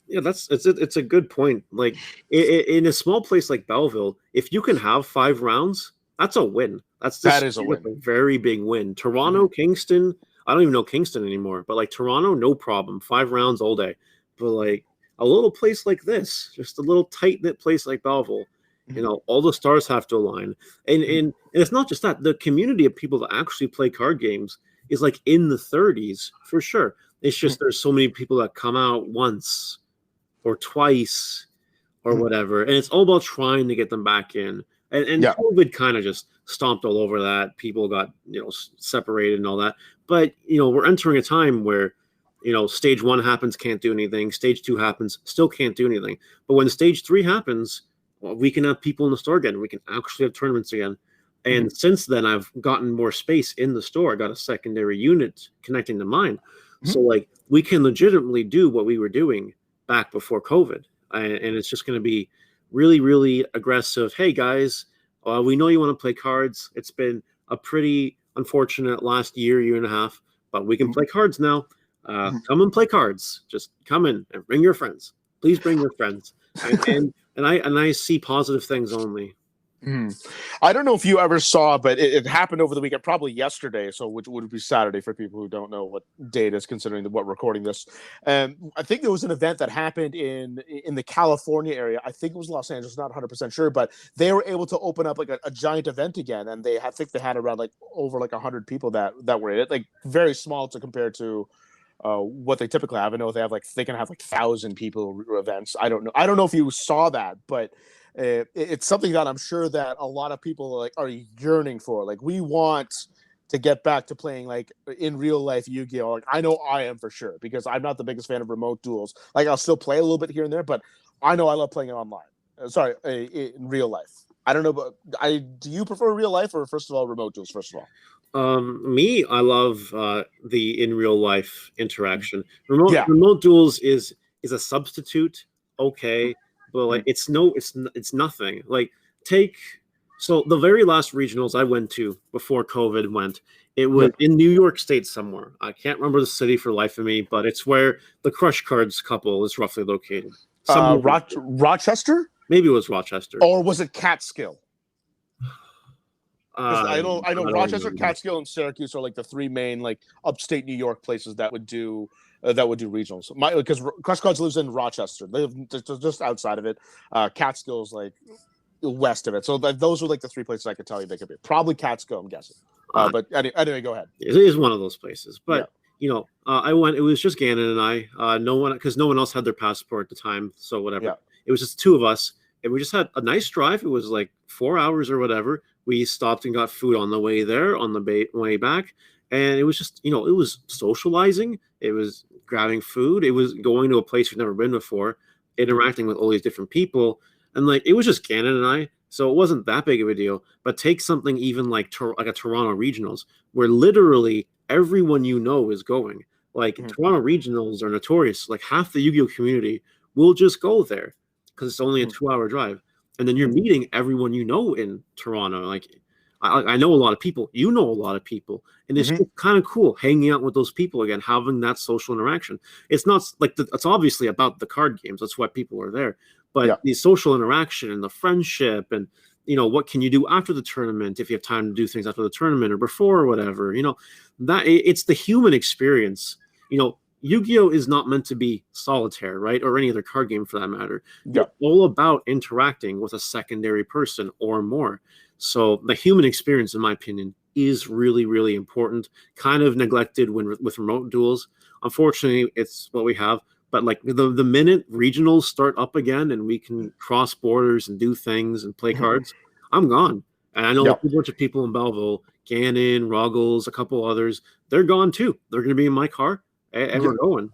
Yeah, it's a good point. Like in a small place like Belleville, if you can have 5 rounds, that's a win. That's That just is a a win. very big win. Mm-hmm. Toronto, Kingston, I don't even know Kingston anymore, but like Toronto, no problem. 5 rounds all day. But like a little place like this, just a little tight knit place like Belleville, Mm-hmm. all the stars have to align. And it's not just that. The community of people that actually play card games is like in the 30s for sure. It's just there's so many people that come out once or twice or Mm-hmm. whatever. And it's all about trying to get them back in. And Yeah. COVID kind of just stomped all over that. People got, separated and all that. But, we're entering a time where, stage 1 happens, can't do anything. Stage 2 happens, still can't do anything. But when stage 3 happens, well, we can have people in the store again. We can actually have tournaments again. Mm-hmm. And since then, I've gotten more space in the store. I got a secondary unit connecting to mine. Mm-hmm. So, like, we can legitimately do what we were doing back before COVID. And it's just going to be really, really aggressive. Hey, guys, we know you want to play cards. It's been a pretty unfortunate last year, year and a half, but we can play cards now. Come and play cards. Just come in and bring your friends. Please bring your friends. And I see positive things only. I don't know if you ever saw, but it happened over the weekend, probably yesterday, so which would be Saturday for people who don't know what day it is, considering what recording this. I think there was an event that happened in the California area. I think it was Los Angeles, not 100% sure, but they were able to open up like a giant event again, and I think they had around like over like 100 people that were in it, like very small to compare to what they typically have. I know they can have like 1,000 people events. I don't know if you saw that, but it's something that I'm sure that a lot of people are yearning for. Like, we want to get back to playing like in real life Yu-Gi-Oh. Like, I know I am for sure, because I'm not the biggest fan of remote duels. Like, I'll still play a little bit here and there, but I know I love playing it online. In real life. I don't know, but do you prefer real life or, first of all, remote duels? First of all. Me, I love the in real life interaction. Remote duels is a substitute, okay, but like it's nothing. Like, so the very last regionals I went to before COVID went, it was in New York State somewhere. I can't remember the city for the life of me, but it's where the Crush Cards couple is roughly located. Rochester? Maybe it was Rochester. Or was it Catskill? I know Rochester, Catskill, and Syracuse are like the three main like upstate New York places that would do regionals. Because Crush Cards lives in Rochester, they live just outside of it. Catskill's like west of it. So those are like the three places I could tell you they could be. Probably Catskill, I'm guessing. But anyway, go ahead. It is one of those places, but I went. It was just Gannon and I. No one else had their passport at the time, so whatever. Yeah. It was just two of us, and we just had a nice drive. It was like 4 hours or whatever. We stopped and got food on the way there, on the way back. And it was just, it was socializing. It was grabbing food. It was going to a place you've never been before, interacting with all these different people. And like, it was just Gannon and I. So it wasn't that big of a deal. But take something even like a Toronto Regionals, where literally everyone is going. Like, Toronto Regionals are notorious. Like, half the Yu-Gi-Oh community will just go there because it's only a 2-hour drive. And then you're meeting everyone in Toronto. Like, I know a lot of people. You know a lot of people. And it's just kind of cool hanging out with those people again, having that social interaction. It's not like it's obviously about the card games. That's why people are there. But the social interaction and the friendship and, what can you do after the tournament if you have time to do things after the tournament or before or whatever. That it's the human experience. Yu-Gi-Oh is not meant to be solitaire, right? Or any other card game for that matter. Yeah. It's all about interacting with a secondary person or more. So the human experience, in my opinion, is really, really important. Kind of neglected with remote duels. Unfortunately, it's what we have. But like the minute regionals start up again and we can cross borders and do things and play cards, I'm gone. And I know a bunch of people in Belleville, Gannon, Ruggles, a couple others, they're gone too. They're going to be in my car. And we're going.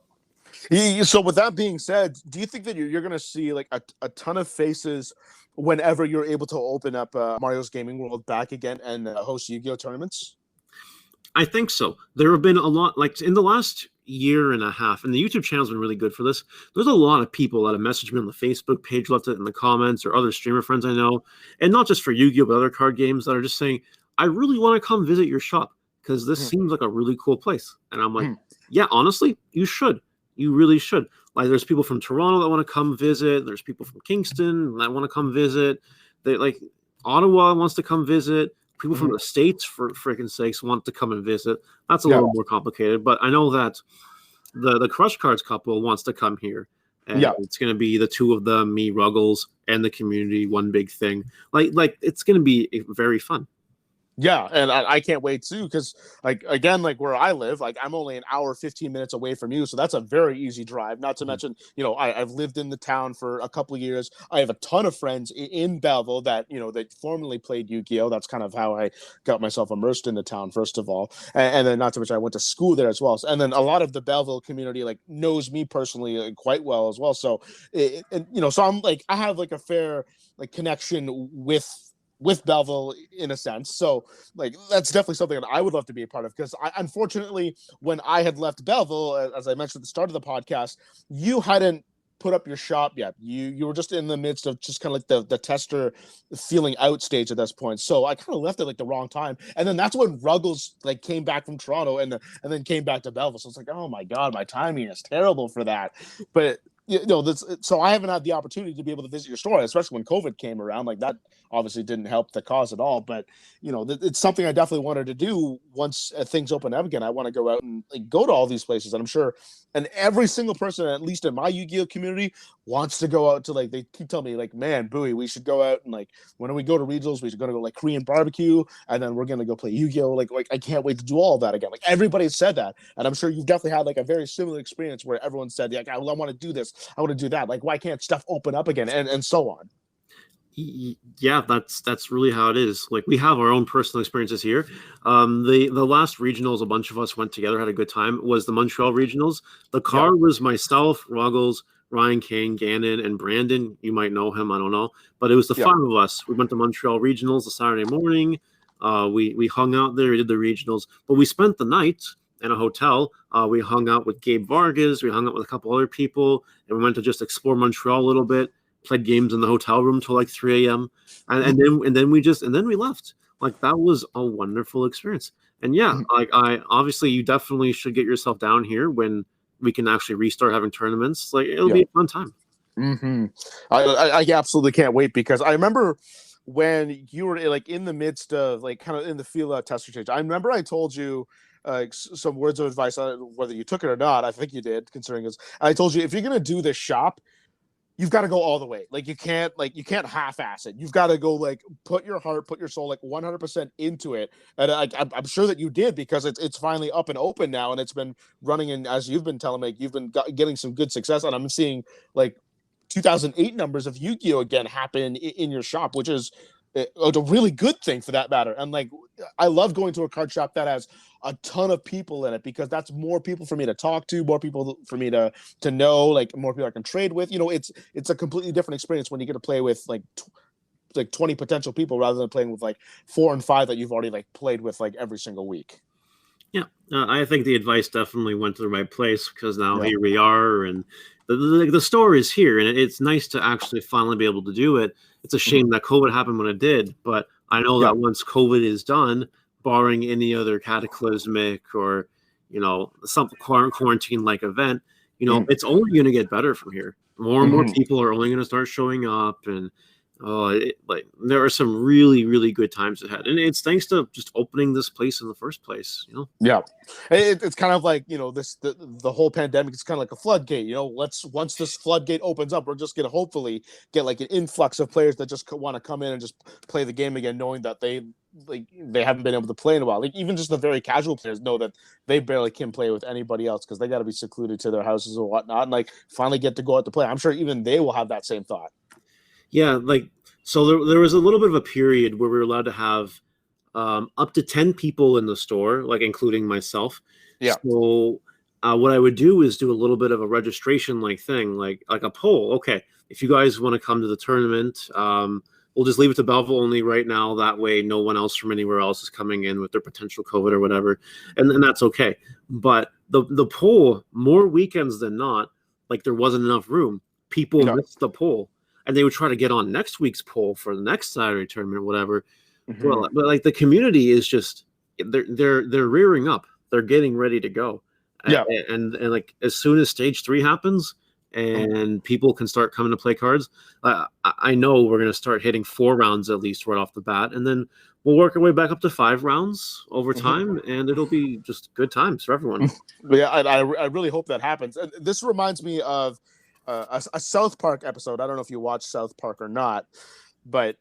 So with that being said, do you think that you're going to see like a ton of faces whenever you're able to open up Mario's Gaming World back again and host Yu-Gi-Oh tournaments? I think so. There have been a lot, like in the last year and a half, and the YouTube channel's been really good for this. There's a lot of people that have messaged me on the Facebook page, left it in the comments, or other streamer friends I know, and not just for Yu-Gi-Oh, but other card games that are just saying, I really want to come visit your shop because this seems like a really cool place. And I'm like, yeah, honestly, you should. You really should. Like, there's people from Toronto that want to come visit. There's people from Kingston that want to come visit. They like Ottawa wants to come visit. People from the States, for freaking sakes, want to come and visit. That's a little more complicated, but I know that the Crush Cards couple wants to come here. And it's going to be the two of them, me, Ruggles, and the community, one big thing. Like it's going to be very fun. Yeah, and I can't wait too, because like again, like where I live, like I'm only an hour 15 minutes away from you, so that's a very easy drive. Not to mention, I've lived in the town for a couple of years. I have a ton of friends in Belleville that that formerly played Yu-Gi-Oh. That's kind of how I got myself immersed in the town, first of all, and then not to mention I went to school there as well. And then a lot of the Belleville community like knows me personally quite well as well. So so I'm like I have like a fair like connection with Belleville in a sense. So like that's definitely something that I would love to be a part of, because unfortunately when I had left Belleville, as I mentioned at the start of the podcast, you hadn't put up your shop yet. You were just in the midst of just kind of like the tester feeling out stage at this point. So I kind of left it like the wrong time. And then that's when Ruggles like came back from Toronto and then came back to Belleville. So it's like, oh my God, my timing is terrible for that. But so I haven't had the opportunity to be able to visit your store, especially when COVID came around. Like that obviously didn't help the cause at all. But it's something I definitely wanted to do once things open up again. I want to go out and like, go to all these places, and I'm sure, and every single person, at least in my Yu-Gi-Oh community, wants to go out to like. They keep telling me like, man, Bowie, we should go out and like when we go to regionals, we should go like Korean barbecue, and then we're gonna go play Yu-Gi-Oh. Like I can't wait to do all of that again. Like everybody said that, and I'm sure you've definitely had like a very similar experience where everyone said like, I want to do this. I want to do that. Like, why can't stuff open up again, and so on? Yeah, that's really how it is. Like we have our own personal experiences here. The last regionals, a bunch of us went together, had a good time. Was the Montreal regionals. The car was myself, Ruggles, Ryan Kane, Gannon, and Brandon. You might know him, I don't know, but it was the 5 of us. We went to Montreal regionals the Saturday morning. We hung out there. We did the regionals, but we spent the night in a hotel. We hung out with Gabe Vargas. We hung out with a couple other people, and we went to just explore Montreal a little bit. Played games in the hotel room till like 3 a.m. and then we left. Like that was a wonderful experience. And like I obviously you definitely should get yourself down here when we can actually restart having tournaments. Like it'll be a fun time. Mm-hmm. I absolutely can't wait, because I remember when you were like in the midst of like kind of in the field of tester change. I remember I told you some words of advice, whether you took it or not. I think you did, considering it. I told you, if you're gonna do this shop, you've got to go all the way. Like you can't half-ass it. You've got to go like put your heart, put your soul like 100% into it. And I'm sure that you did, because it's finally up and open now, and it's been running. And as you've been telling me, you've been getting some good success, and I'm seeing like 2008 numbers of Yu-Gi-Oh again happen in your shop, which is a really good thing for that matter. And like I love going to a card shop that has a ton of people in it, because that's more people for me to talk to, more people for me to know, like more people I can trade with. It's a completely different experience when you get to play with like 20 potential people, rather than playing with like 4 and 5 that you've already like played with like every single week. Yeah, I think the advice definitely went to the right place, because now here we are, and the store is here, and it's nice to actually finally be able to do it. It's a shame that COVID happened when it did, but I know that once COVID is done, barring any other cataclysmic or some quarantine-like event, it's only going to get better from here. More and more people are only going to start showing up, and there are some really, really good times ahead, and it's thanks to just opening this place in the first place. Yeah, it's kind of like the whole pandemic is kind of like a floodgate. Once this floodgate opens up, we're just gonna hopefully get like an influx of players that just want to come in and just play the game again, knowing that they haven't been able to play in a while. Like even just the very casual players know that they barely can play with anybody else, because they got to be secluded to their houses or whatnot, and like finally get to go out to play. I'm sure even they will have that same thought. Yeah, so there was a little bit of a period where we were allowed to have up to 10 people in the store, like including myself. Yeah. So what I would do is do a little bit of a registration thing, like a poll. Okay, if you guys want to come to the tournament, we'll just leave it to Belleville only right now. That way no one else from anywhere else is coming in with their potential COVID or whatever. And then that's okay. But the poll, more weekends than not, like there wasn't enough room. People missed the poll. And they would try to get on next week's poll for the next Saturday tournament or whatever. But like the community is just they're rearing up. They're getting ready to go. Yeah. And like as soon as stage 3 happens and people can start coming to play cards, I know we're going to start hitting 4 rounds at least right off the bat, and then we'll work our way back up to 5 rounds over time, and it'll be just good times for everyone. Yeah, I really hope that happens. And this reminds me of a South Park episode. I don't know if you watch South Park or not, but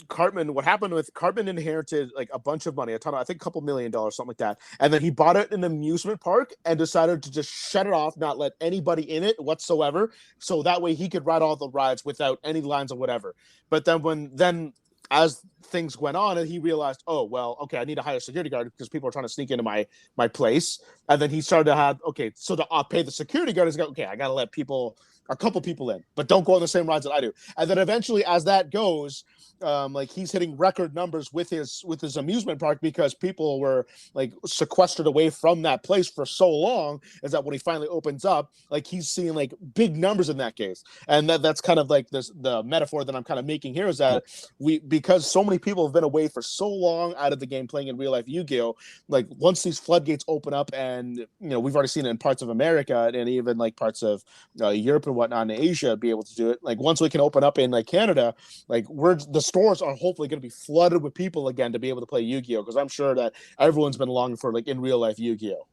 Cartman, what happened with Cartman inherited like a bunch of money, I think a couple $1 million, something like that. And then he bought it in an amusement park and decided to just shut it off, not let anybody in it whatsoever. So that way he could ride all the rides without any lines or whatever. But then as things went on, and he realized, oh, well, okay, I need to hire a security guard because people are trying to sneak into my place. And then he started to have, okay, so to pay the security guard, is okay, I got to let people a couple people in, but don't go on the same rides that I do. And then eventually, as that goes, like he's hitting record numbers with his amusement park because people were like sequestered away from that place for so long. Is that when he finally opens up, like he's seeing like big numbers in that case, and that's kind of like the metaphor that I'm kind of making here is that because so many people have been away for so long out of the game playing in real life Yu-Gi-Oh, like once these floodgates open up, and we've already seen it in parts of America and even like parts of Europe and whatnot, in Asia, be able to do it. Like once we can open up in like Canada, like the stores are hopefully going to be flooded with people again to be able to play Yu-Gi-Oh, because I'm sure that everyone's been longing for like in real life Yu-Gi-Oh.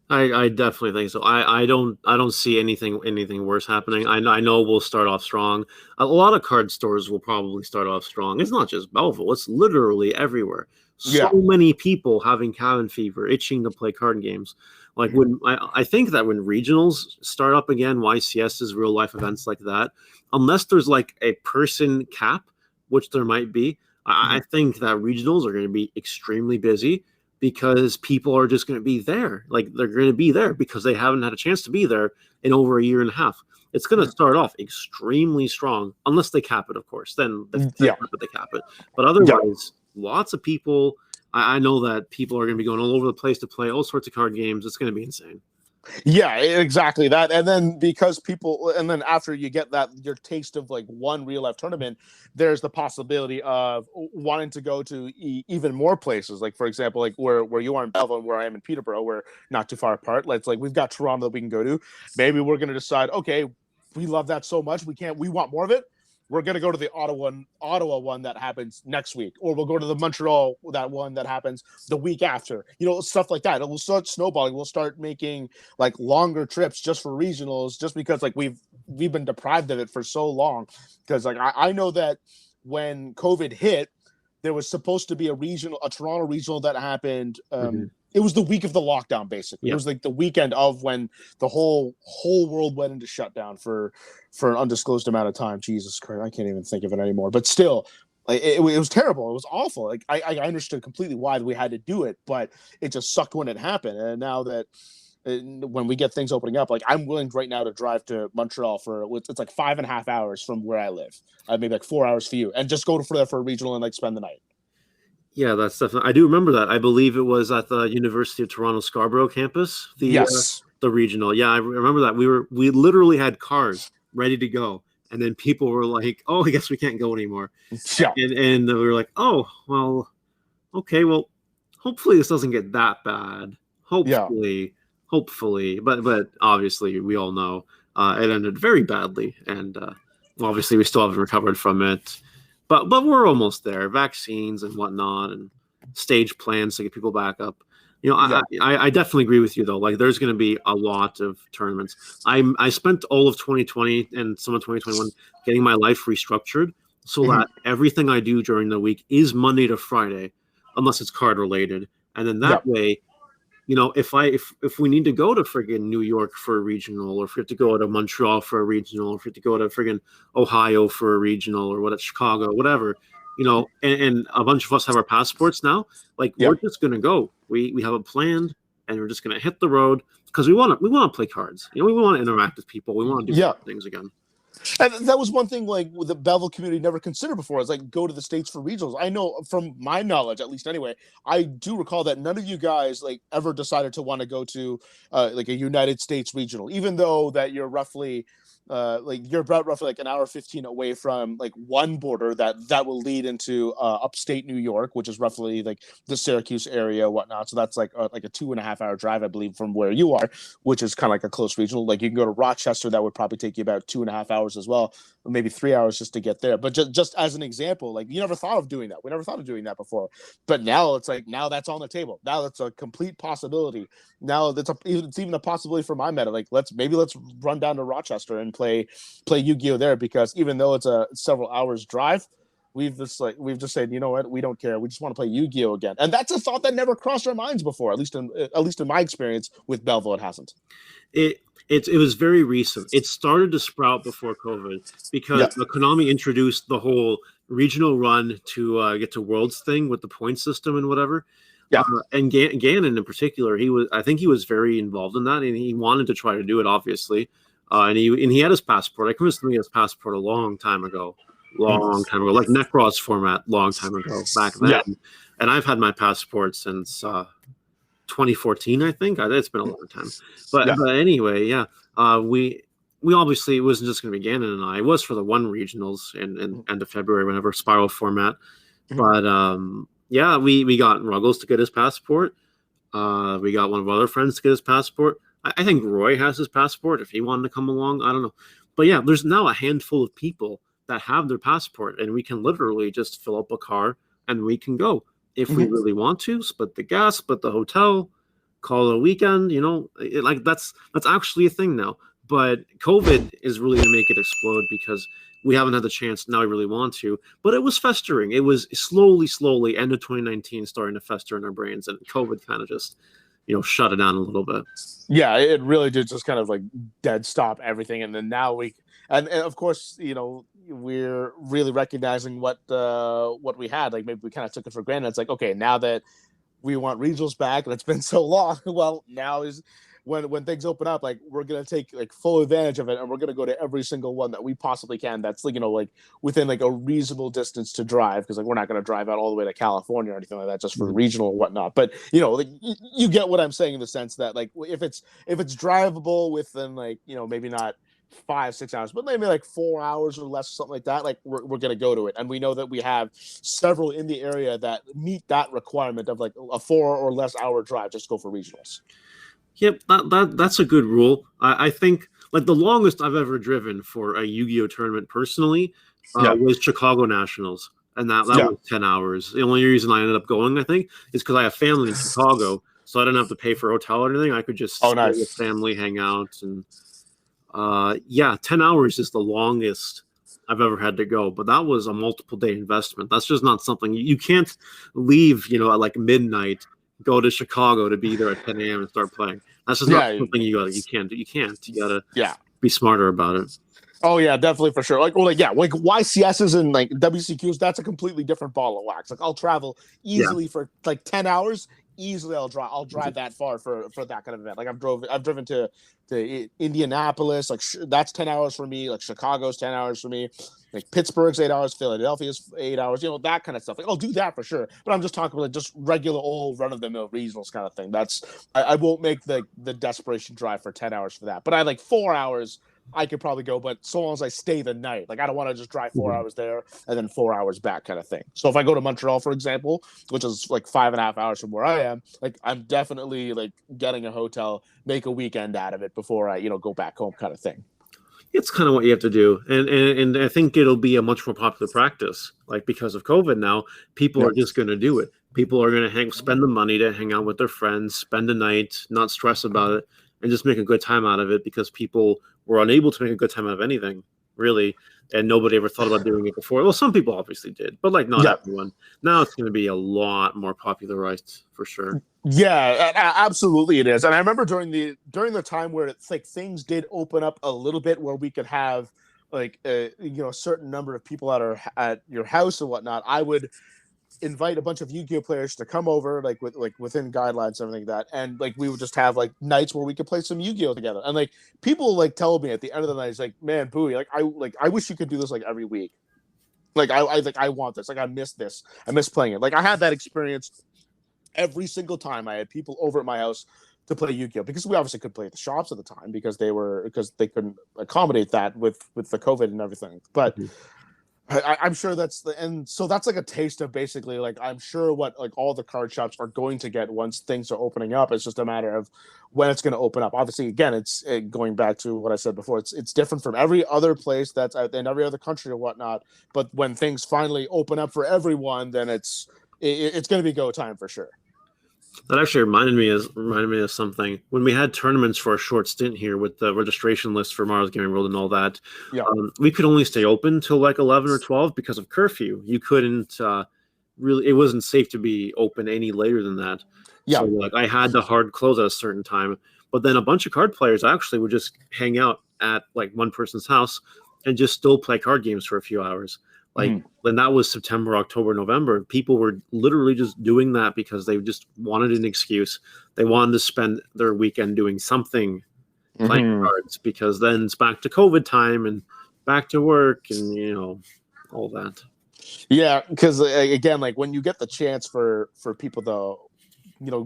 I definitely think so. I don't see anything worse happening. I know we'll start off strong. A lot of card stores will probably start off strong. It's not just Belleville. It's literally everywhere. So many people having cabin fever, itching to play card games. Like when I think that when regionals start up again, YCS's real life events like that, unless there's like a person cap, which there might be, I think that regionals are going to be extremely busy because people are just going to be there. Like they're going to be there because they haven't had a chance to be there in over a year and a half. It's going to start off extremely strong, unless they cap it, of course. Then they cap it. But otherwise, lots of people. I know that people are going to be going all over the place to play all sorts of card games. It's going to be insane. Yeah, exactly that. And then because people, and then after you get that, your taste of like one real life tournament, there's the possibility of wanting to go to even more places. Like for example, like where you are in Belleville and where I am in Peterborough, we're not too far apart. Like, we've got Toronto that we can go to. Maybe we're going to decide, okay, we love that so much, we want more of it. We're going to go to the Ottawa one that happens next week, or we'll go to the Montreal one that happens the week after. Stuff like that. It will start snowballing. We'll start making like longer trips just for regionals, just because like we've been deprived of it for so long. Because like I know that when COVID hit, there was supposed to be a Toronto regional that happened. It was the week of the lockdown, basically. It was like the weekend of when the whole world went into shutdown for an undisclosed amount of time. Jesus Christ, I can't even think of it anymore. But still, like it was terrible. It was awful. Like I understood completely why we had to do it, but it just sucked when it happened. And now that when we get things opening up, like I'm willing right now to drive to Montreal it's like 5.5 hours from where I live. Maybe like 4 hours for you, and just go for a regional and like spend the night. Yeah, that's definitely. I do remember that. I believe it was at the University of Toronto Scarborough campus. The regional. Yeah, I remember that. We literally had cars ready to go, and then people were like, "Oh, I guess we can't go anymore." Yeah, and we were like, "Oh, well, okay, well, hopefully this doesn't get that bad. Hopefully, but obviously we all know it ended very badly, and obviously we still haven't recovered from it. But we're almost there. Vaccines and whatnot, and stage plans to get people back up. I definitely agree with you though. Like, there's going to be a lot of tournaments. I spent all of 2020 and some of 2021 getting my life restructured so that everything I do during the week is Monday to Friday, unless it's card related, and then that way, if we need to go to friggin' New York for a regional, or if we have to go to Montreal for a regional, or if we have to go to friggin' Ohio for a regional, or Chicago, whatever, and a bunch of us have our passports now, like we're just gonna go. We have a plan, and we're just gonna hit the road because we want to play cards. We want to interact with people. We want to do things again. And that was one thing like the Belleville community never considered before. It's like go to the States for regionals. I know from my knowledge, at least anyway, I do recall that none of you guys like ever decided to want to go to like a United States regional, even though that you're roughly you're about roughly like an hour 15 away from like one border that will lead into upstate New York, which is roughly like the Syracuse area, whatnot. So that's like a 2.5 hour drive, I believe, from where you are, which is kind of like a close regional. Like you can go to Rochester, that would probably take you about 2.5 hours as well, maybe 3 hours just to get there. But just as an example, like you never thought of doing that. We never thought of doing that before, but now it's like now that's on the table. Now that's a complete possibility. Now it's even a possibility for my meta. Like let's run down to Rochester and play Yu-Gi-Oh there, because even though it's a several hours drive, we've just said, you know what, we don't care. We just want to play Yu-Gi-Oh again, and that's a thought that never crossed our minds before. At least in my experience with Belleville, it hasn't. It was very recent. It started to sprout before COVID because Konami introduced the whole regional run to get to Worlds thing with the point system and whatever. Yeah, and Gannon in particular, I think he was very involved in that, and he wanted to try to do it, obviously. and he had his passport. I convinced him to get his passport a long time ago, like Necros format, long time ago back then. Yeah. And I've had my passport since 2014, I think. It's been a long time, but anyway, yeah. We obviously, it wasn't just going to be Gannon and I. It was for the one regionals in end of February, whenever spiral format. But yeah, we got Ruggles to get his passport. We got one of our other friends to get his passport. I think Roy has his passport if he wanted to come along. I don't know. But yeah, there's now a handful of people that have their passport, and we can literally just fill up a car and we can go. If we really want to, split the gas, split the hotel, call it a weekend, that's actually a thing now. But COVID is really going to make it explode because we haven't had the chance. Now we really want to. But it was festering. It was slowly, end of 2019, starting to fester in our brains. And COVID kind of just, shut it down a little bit. Yeah, it really did just kind of like dead stop everything. And then now and of course, we're really recognizing what we had. Like maybe we kind of took it for granted. It's like, okay, now that we want regionals back and it's been so long, well, now is when things open up, like we're gonna take like full advantage of it, and we're gonna go to every single one that we possibly can. That's like like within like a reasonable distance to drive, because like we're not gonna drive out all the way to California or anything like that just for regional and whatnot. But like you get what I'm saying in the sense that like if it's drivable within like maybe not 5-6 hours, but maybe like 4 hours or less, something like that, like we're gonna go to it. And we know that we have several in the area that meet that requirement of like a 4 or less hour drive just to go for regionals. Yep, that's a good rule. I think like the longest I've ever driven for a Yu-Gi-Oh tournament personally was Chicago Nationals, and that was 10 hours. The only reason I ended up going, I think, is because I have family in Chicago, so I didn't have to pay for a hotel or anything. I could just stay with family, hang out, and 10 hours is the longest I've ever had to go. But that was a multiple day investment. That's just not something you can't leave, at like midnight, go to Chicago to be there at 10 a.m. and start playing. That's just not something you can't do. You can't. You gotta be smarter about it. Oh yeah, definitely for sure. Like YCSs and like WCQs, that's a completely different ball of wax. Like I'll travel easily for like 10 hours. Easily, I'll drive that far for that kind of event. Like I've driven to Indianapolis. Like that's 10 hours for me. Like Chicago's 10 hours for me. Like Pittsburgh's 8 hours. Philadelphia's 8 hours. That kind of stuff. Like I'll do that for sure. But I'm just talking about like just regular old run of the mill regionals kind of thing. I won't make the desperation drive for 10 hours for that. But I like 4 hours. I could probably go, but so long as I stay the night, like I don't want to just drive 4 hours there and then 4 hours back kind of thing. So if I go to Montreal, for example, which is like 5.5 hours from where I am, like I'm definitely like getting a hotel, make a weekend out of it before I, go back home kind of thing. It's kind of what you have to do. And I think it'll be a much more popular practice. Like because of COVID now, people are just going to do it. People are going to spend the money to hang out with their friends, spend the night, not stress about it, and just make a good time out of it, because people were unable to make a good time out of anything, really, and nobody ever thought about doing it before. Well, some people obviously did, but like not everyone. Now it's going to be a lot more popularized for sure. Yeah, absolutely it is. And I remember during the time where it's like things did open up a little bit, where we could have like a certain number of people at your house and whatnot. I would invite a bunch of Yu-Gi-Oh players to come over, like within guidelines and everything like that, and like we would just have like nights where we could play some Yu-Gi-Oh together. And like people like tell me at the end of the night, it's like, man, Bowie, I wish you could do this like every week. Like I want this. Like I miss this. I miss playing it. Like I had that experience every single time I had people over at my house to play Yu-Gi-Oh, because we obviously couldn't play at the shops at the time because they couldn't accommodate that with the COVID and everything. But I'm sure that's like a taste of basically like I'm sure what like all the card shops are going to get once things are opening up. It's just a matter of when it's going to open up. Obviously, again, it's going back to what I said before. It's different from every other place that's out in every other country or whatnot. But when things finally open up for everyone, then it's going to be go time for sure. That actually reminded me of something. When we had tournaments for a short stint here with the registration list for Mars Gaming World and all that, we could only stay open till like 11 or 12 because of curfew. You couldn't really, it wasn't safe to be open any later than that. Yeah. So like I had to hard close at a certain time, but then a bunch of card players actually would just hang out at like one person's house and just still play card games for a few hours. Like when that was September, October, November, people were literally just doing that because they just wanted an excuse. They wanted to spend their weekend doing something playing Mhm. cards, because then it's back to COVID time and back to work and all that. Yeah, because again, like when you get the chance for people to, to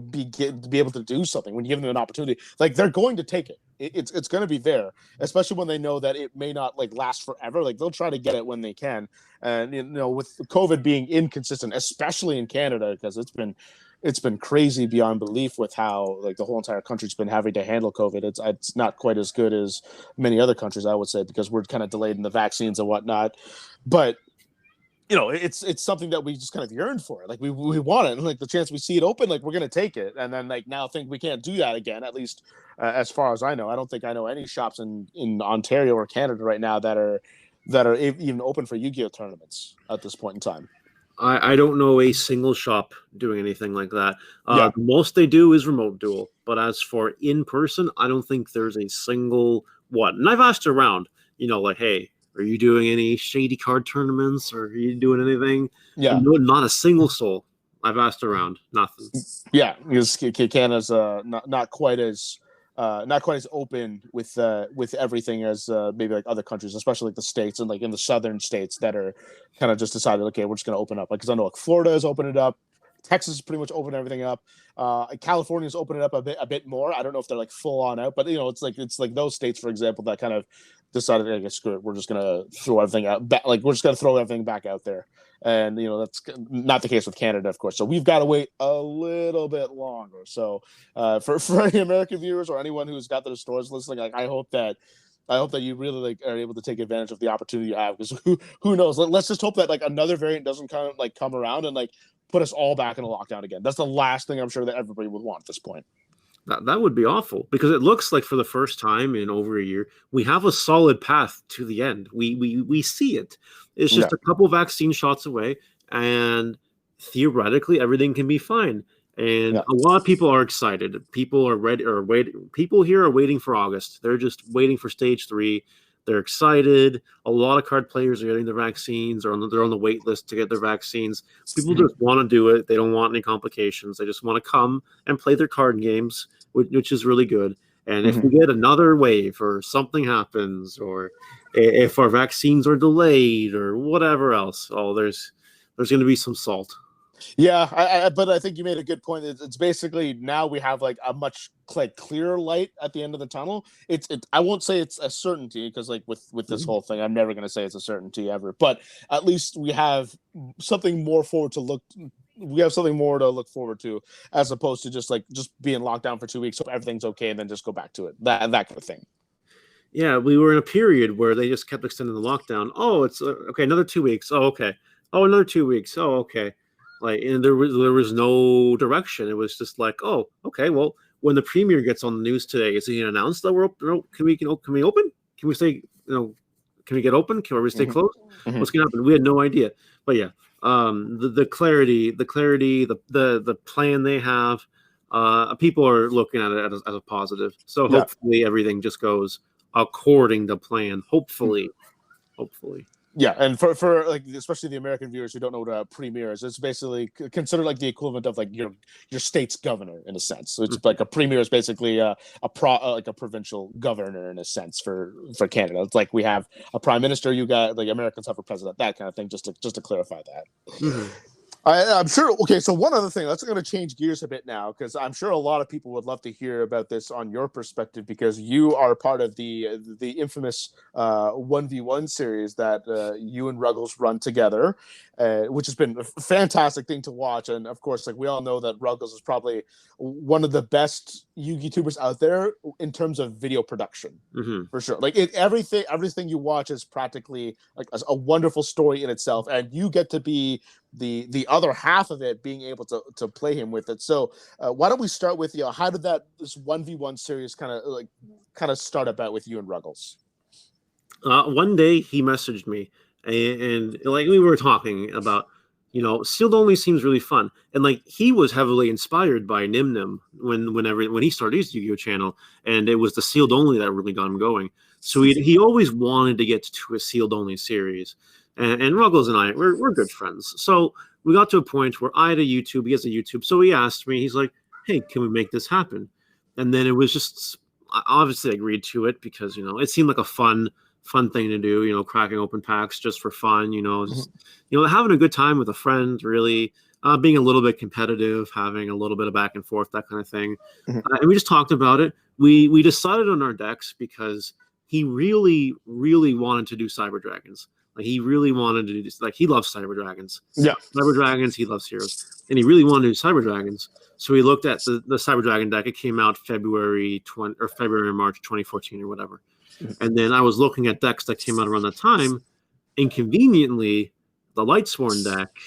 be able to do something, when you give them an opportunity, like they're going to take it. It's going to be there, especially when they know that it may not like last forever. Like they'll try to get it when they can, and with COVID being inconsistent, especially in Canada, because it's been crazy beyond belief with how like the whole entire country's been having to handle COVID. It's not quite as good as many other countries, I would say, because we're kind of delayed in the vaccines and whatnot, but it's something that we just kind of yearn for. Like we want it, and like the chance we see it open, like we're gonna take it. And then like now think we can't do that again. At least as far as I know, I don't think I know any shops in Ontario or Canada right now that are even open for Yu-Gi-Oh tournaments at this point in time. I don't know a single shop doing anything like that. Yeah, The most they do is remote duel. But as for in person, I don't think there's a single one. And I've asked around, like, hey, are you doing any shady card tournaments, or are you doing anything? yeah, And no, not a single soul. I've asked around, nothing. yeah. Because Canada's not quite as open with everything as maybe like other countries, especially like the states and like in the southern states that are kind of just decided, okay, we're just going to open up. Like, because I know like Florida has opened it up, Texas is pretty much opened everything up. California's opened it up a bit more. I don't know if they're like full on out, but it's like those states, for example, that kind of decided, I guess, screw it, we're just gonna throw everything out. Like we're just gonna throw everything back out there, and that's not the case with Canada, of course. So we've got to wait a little bit longer. So for any American viewers or anyone who's got their stores listening, like I hope that you really like are able to take advantage of the opportunity you have, because who knows? Let's just hope that like another variant doesn't come around and like put us all back in a lockdown again. That's the last thing I'm sure that everybody would want at this point. That would be awful, because it looks like for the first time in over a year, we have a solid path to the end. We see it. It's Yeah. just a couple vaccine shots away, and theoretically everything can be fine. And Yeah. a lot of people are excited. People are ready or wait. People here are waiting for August. They're just waiting for stage 3. They're excited. A lot of card players are getting their vaccines, or they're on the wait list to get their vaccines. People just want to do it. They don't want any complications. They just want to come and play their card games, which is really good. And if we get another wave, or something happens, or if our vaccines are delayed, or whatever else, there's going to be some salt. Yeah, but I think you made a good point. It's basically now we have like a much like clearer light at the end of the tunnel. I won't say it's a certainty, because like with this whole thing, I'm never going to say it's a certainty ever. But at least we have something more forward to look. We have something more to look forward to, as opposed to just being locked down for 2 weeks, so everything's okay, and then just go back to it. That kind of thing. Yeah, we were in a period where they just kept extending the lockdown. Oh, it's okay, another 2 weeks. Oh, okay. Oh, another 2 weeks. Oh, okay. Like, and there was no direction. It was just like, oh, okay. Well, when the premier gets on the news today, is he announced that we're open? Can we open? Can we stay? Can we get open? Can we stay closed? What's gonna happen? We had no idea. But yeah, the clarity, the plan they have, people are looking at it as a positive. So hopefully everything just goes according to plan. Hopefully. Yeah, and for like especially the American viewers who don't know what a premier is, it's basically considered like the equivalent of like your state's governor in a sense. So it's like a premier is basically like a provincial governor in a sense for Canada. It's like we have a prime minister, you got like Americans have a president, that kind of thing. Just to clarify that. I'm sure. Okay, so one other thing, that's going to change gears a bit now, because I'm sure a lot of people would love to hear about this on your perspective, because you are part of the infamous 1v1 series that you and Ruggles run together, which has been a fantastic thing to watch. And of course, like we all know that Ruggles is probably one of the best Yugitubers out there in terms of video production, for sure. Like everything you watch is practically like a wonderful story in itself, and you get to be the other half of it, being able to play him with it. So why don't we start with how did this 1v1 series kind of start about with you and Ruggles? One day he messaged me, and like we were talking about, sealed only seems really fun, and like he was heavily inspired by Nim Nim when he started his Yu-Gi-Oh channel, and it was the sealed only that really got him going. So he always wanted to get to a sealed only series. And Ruggles and I, we're good friends. So we got to a point where I had a YouTube, he has a YouTube. So he asked me, he's like, hey, can we make this happen? And then it was just I obviously agreed to it because it seemed like a fun thing to do. Cracking open packs just for fun. Just having a good time with a friend. Really being a little bit competitive, having a little bit of back and forth, that kind of thing. And we just talked about it. We decided on our decks because he really, really wanted to do Cyber Dragons. Like he really wanted to do this. Like he loves Cyber Dragons. Yeah. Cyber Dragons, he loves Heroes. And he really wanted to do Cyber Dragons. So we looked at the Cyber Dragon deck. It came out February or March 2014 or whatever. And then I was looking at decks that came out around that time. Inconveniently, the Lightsworn deck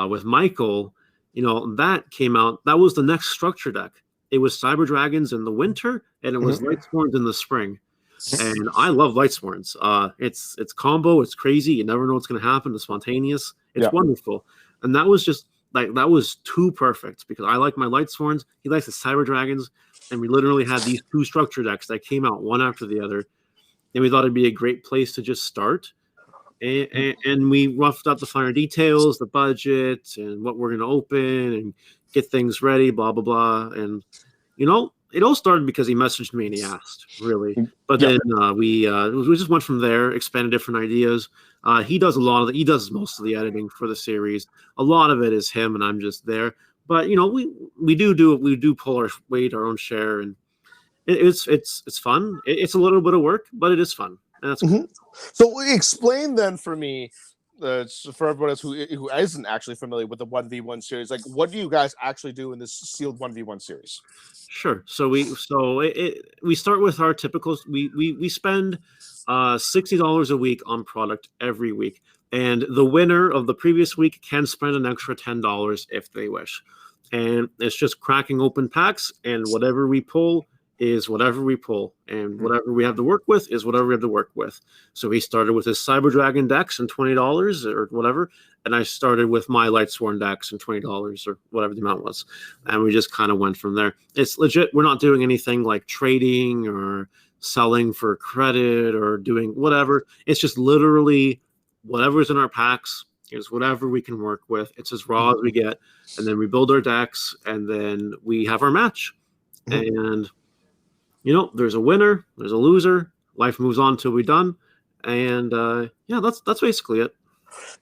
with Michael, that came out. That was the next structure deck. It was Cyber Dragons in the winter, and it was Lightsworns in the spring. And I love Lightsworns. It's combo. It's crazy. You never know what's going to happen. It's spontaneous. It's wonderful. And that was just that was too perfect because I like my Lightsworns. He likes the Cyber Dragons. And we literally had these two structure decks that came out one after the other. And we thought it'd be a great place to just start. And we roughed out the finer details, the budget, and what we're going to open and get things ready, blah, blah, blah. And, it all started because he messaged me and he asked, really. But then we just went from there, expanded different ideas. He does most of the editing for the series. A lot of it is him, and I'm just there. But we do pull our weight, our own share, and it's fun. It's a little bit of work, but it is fun. And that's cool. So explain then for me, for everyone else who isn't actually familiar with the 1v1 series, like what do you guys actually do in this sealed 1v1 series? Sure. So we start with our typical. We spend $60 a week on product every week, and the winner of the previous week can spend an extra $10 if they wish. And it's just cracking open packs, and whatever we pull is whatever we pull, and whatever we have to work with is whatever we have to work with. So he started with his Cyber Dragon decks and $20 or whatever, and I started with my Lightsworn decks and $20 or whatever the amount was, and we just kind of went from there. It's legit. We're not doing anything like trading or selling for credit or doing whatever. It's just literally whatever's in our packs is whatever we can work with. It's as raw as we get, and then we build our decks, and then we have our match. And there's a winner, there's a loser. Life moves on till we're done, and that's basically it.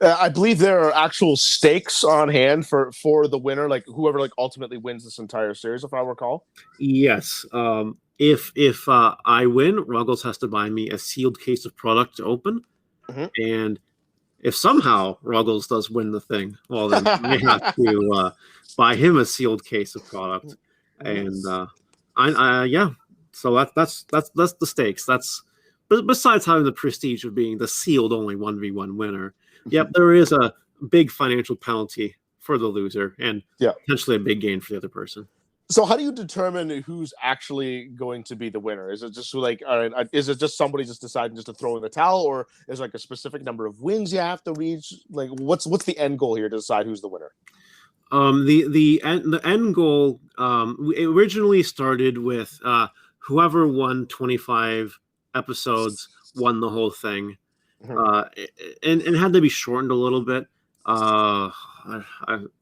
I believe there are actual stakes on hand for the winner, like whoever ultimately wins this entire series, if I recall. Yes. If I win, Ruggles has to buy me a sealed case of product to open, and if somehow Ruggles does win the thing, well, then I have to buy him a sealed case of product, and So that's the stakes. But besides having the prestige of being the sealed only 1v1 winner, there is a big financial penalty for the loser and potentially a big gain for the other person. So how do you determine who's actually going to be the winner? Is it just is it just somebody just deciding just to throw in the towel, or is a specific number of wins you have to reach? Like what's the end goal here to decide who's the winner? The end goal we originally started with whoever won 25 episodes won the whole thing, and it had to be shortened a little bit.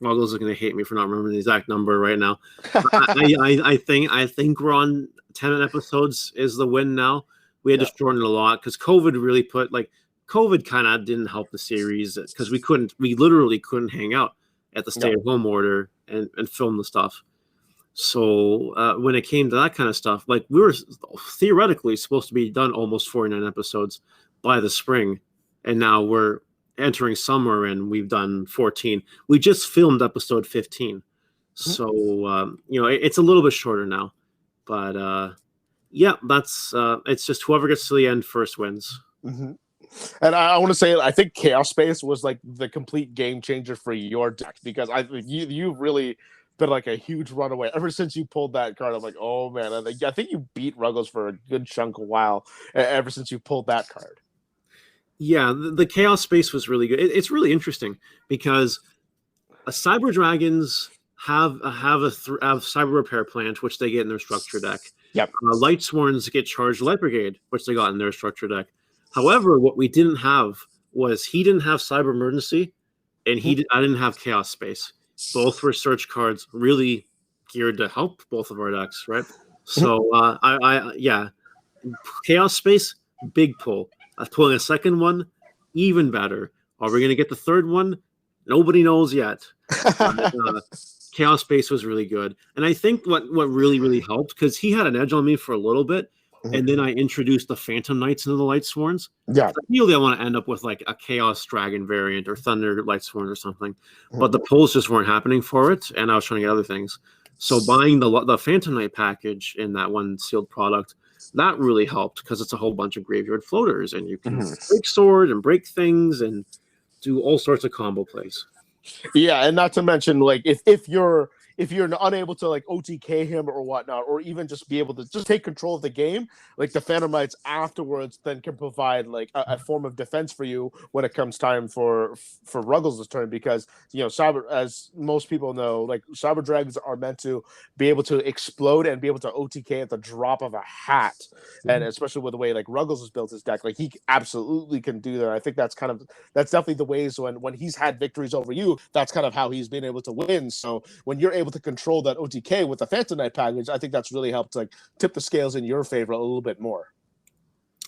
Ruggles is going to hate me for not remembering the exact number right now. I think we're on 10 episodes is the win now. We had to shorten it a lot because COVID really COVID kind of didn't help the series because we literally couldn't hang out at the stay-at-home order and film the stuff. So when it came to that kind of stuff, we were theoretically supposed to be done almost 49 episodes by the spring, and now we're entering summer and we've done 14. We just filmed episode 15, so it's a little bit shorter now. But that's it's just whoever gets to the end first wins. And I want to say, I think Chaos Space was the complete game changer for your deck because you've really been a huge runaway ever since you pulled that card. I'm like, oh man, I think you beat Ruggles for a good chunk of while ever since you pulled that card. Yeah, the Chaos Space was really good. It's really interesting because Cyber Dragons have Cyber Repair Plant, which they get in their structure deck. Yep. Lightsworns get Charged Light Brigade, which they got in their structure deck. However, what we didn't have was he didn't have Cyber Emergency, and I didn't have Chaos Space. Both were search cards, really geared to help both of our decks, right? So yeah, Chaos Space, big pull. Pulling a second one, even better. Are we gonna get the third one? Nobody knows yet. But, Chaos Space was really good, and I think what really helped, because he had an edge on me for a little bit, and then I introduced the Phantom Knights into the Lightsworns. Yeah. Ideally, I want to end up with like a Chaos Dragon variant or Thunder Lightsworn or something, but the pulls just weren't happening for it, and I was trying to get other things. So buying the Phantom Knight package in that one sealed product, that really helped, because it's a whole bunch of graveyard floaters, and you can break sword and break things and do all sorts of combo plays. Yeah, and not to mention, like, if you're unable to like OTK him or whatnot, or even just be able to just take control of the game, like the Phantom Knights afterwards then can provide like a form of defense for you when it comes time for Ruggles' turn, because cyber, as most people know, like cyber dragons are meant to be able to explode and be able to OTK at the drop of a hat, and especially with the way like Ruggles has built his deck, like he absolutely can do that. I think that's definitely the ways when he's had victories over you, that's kind of how he's been able to win. So when you're able to control that OTK with the Phantom Knight package, I think that's really helped like tip the scales in your favor a little bit more.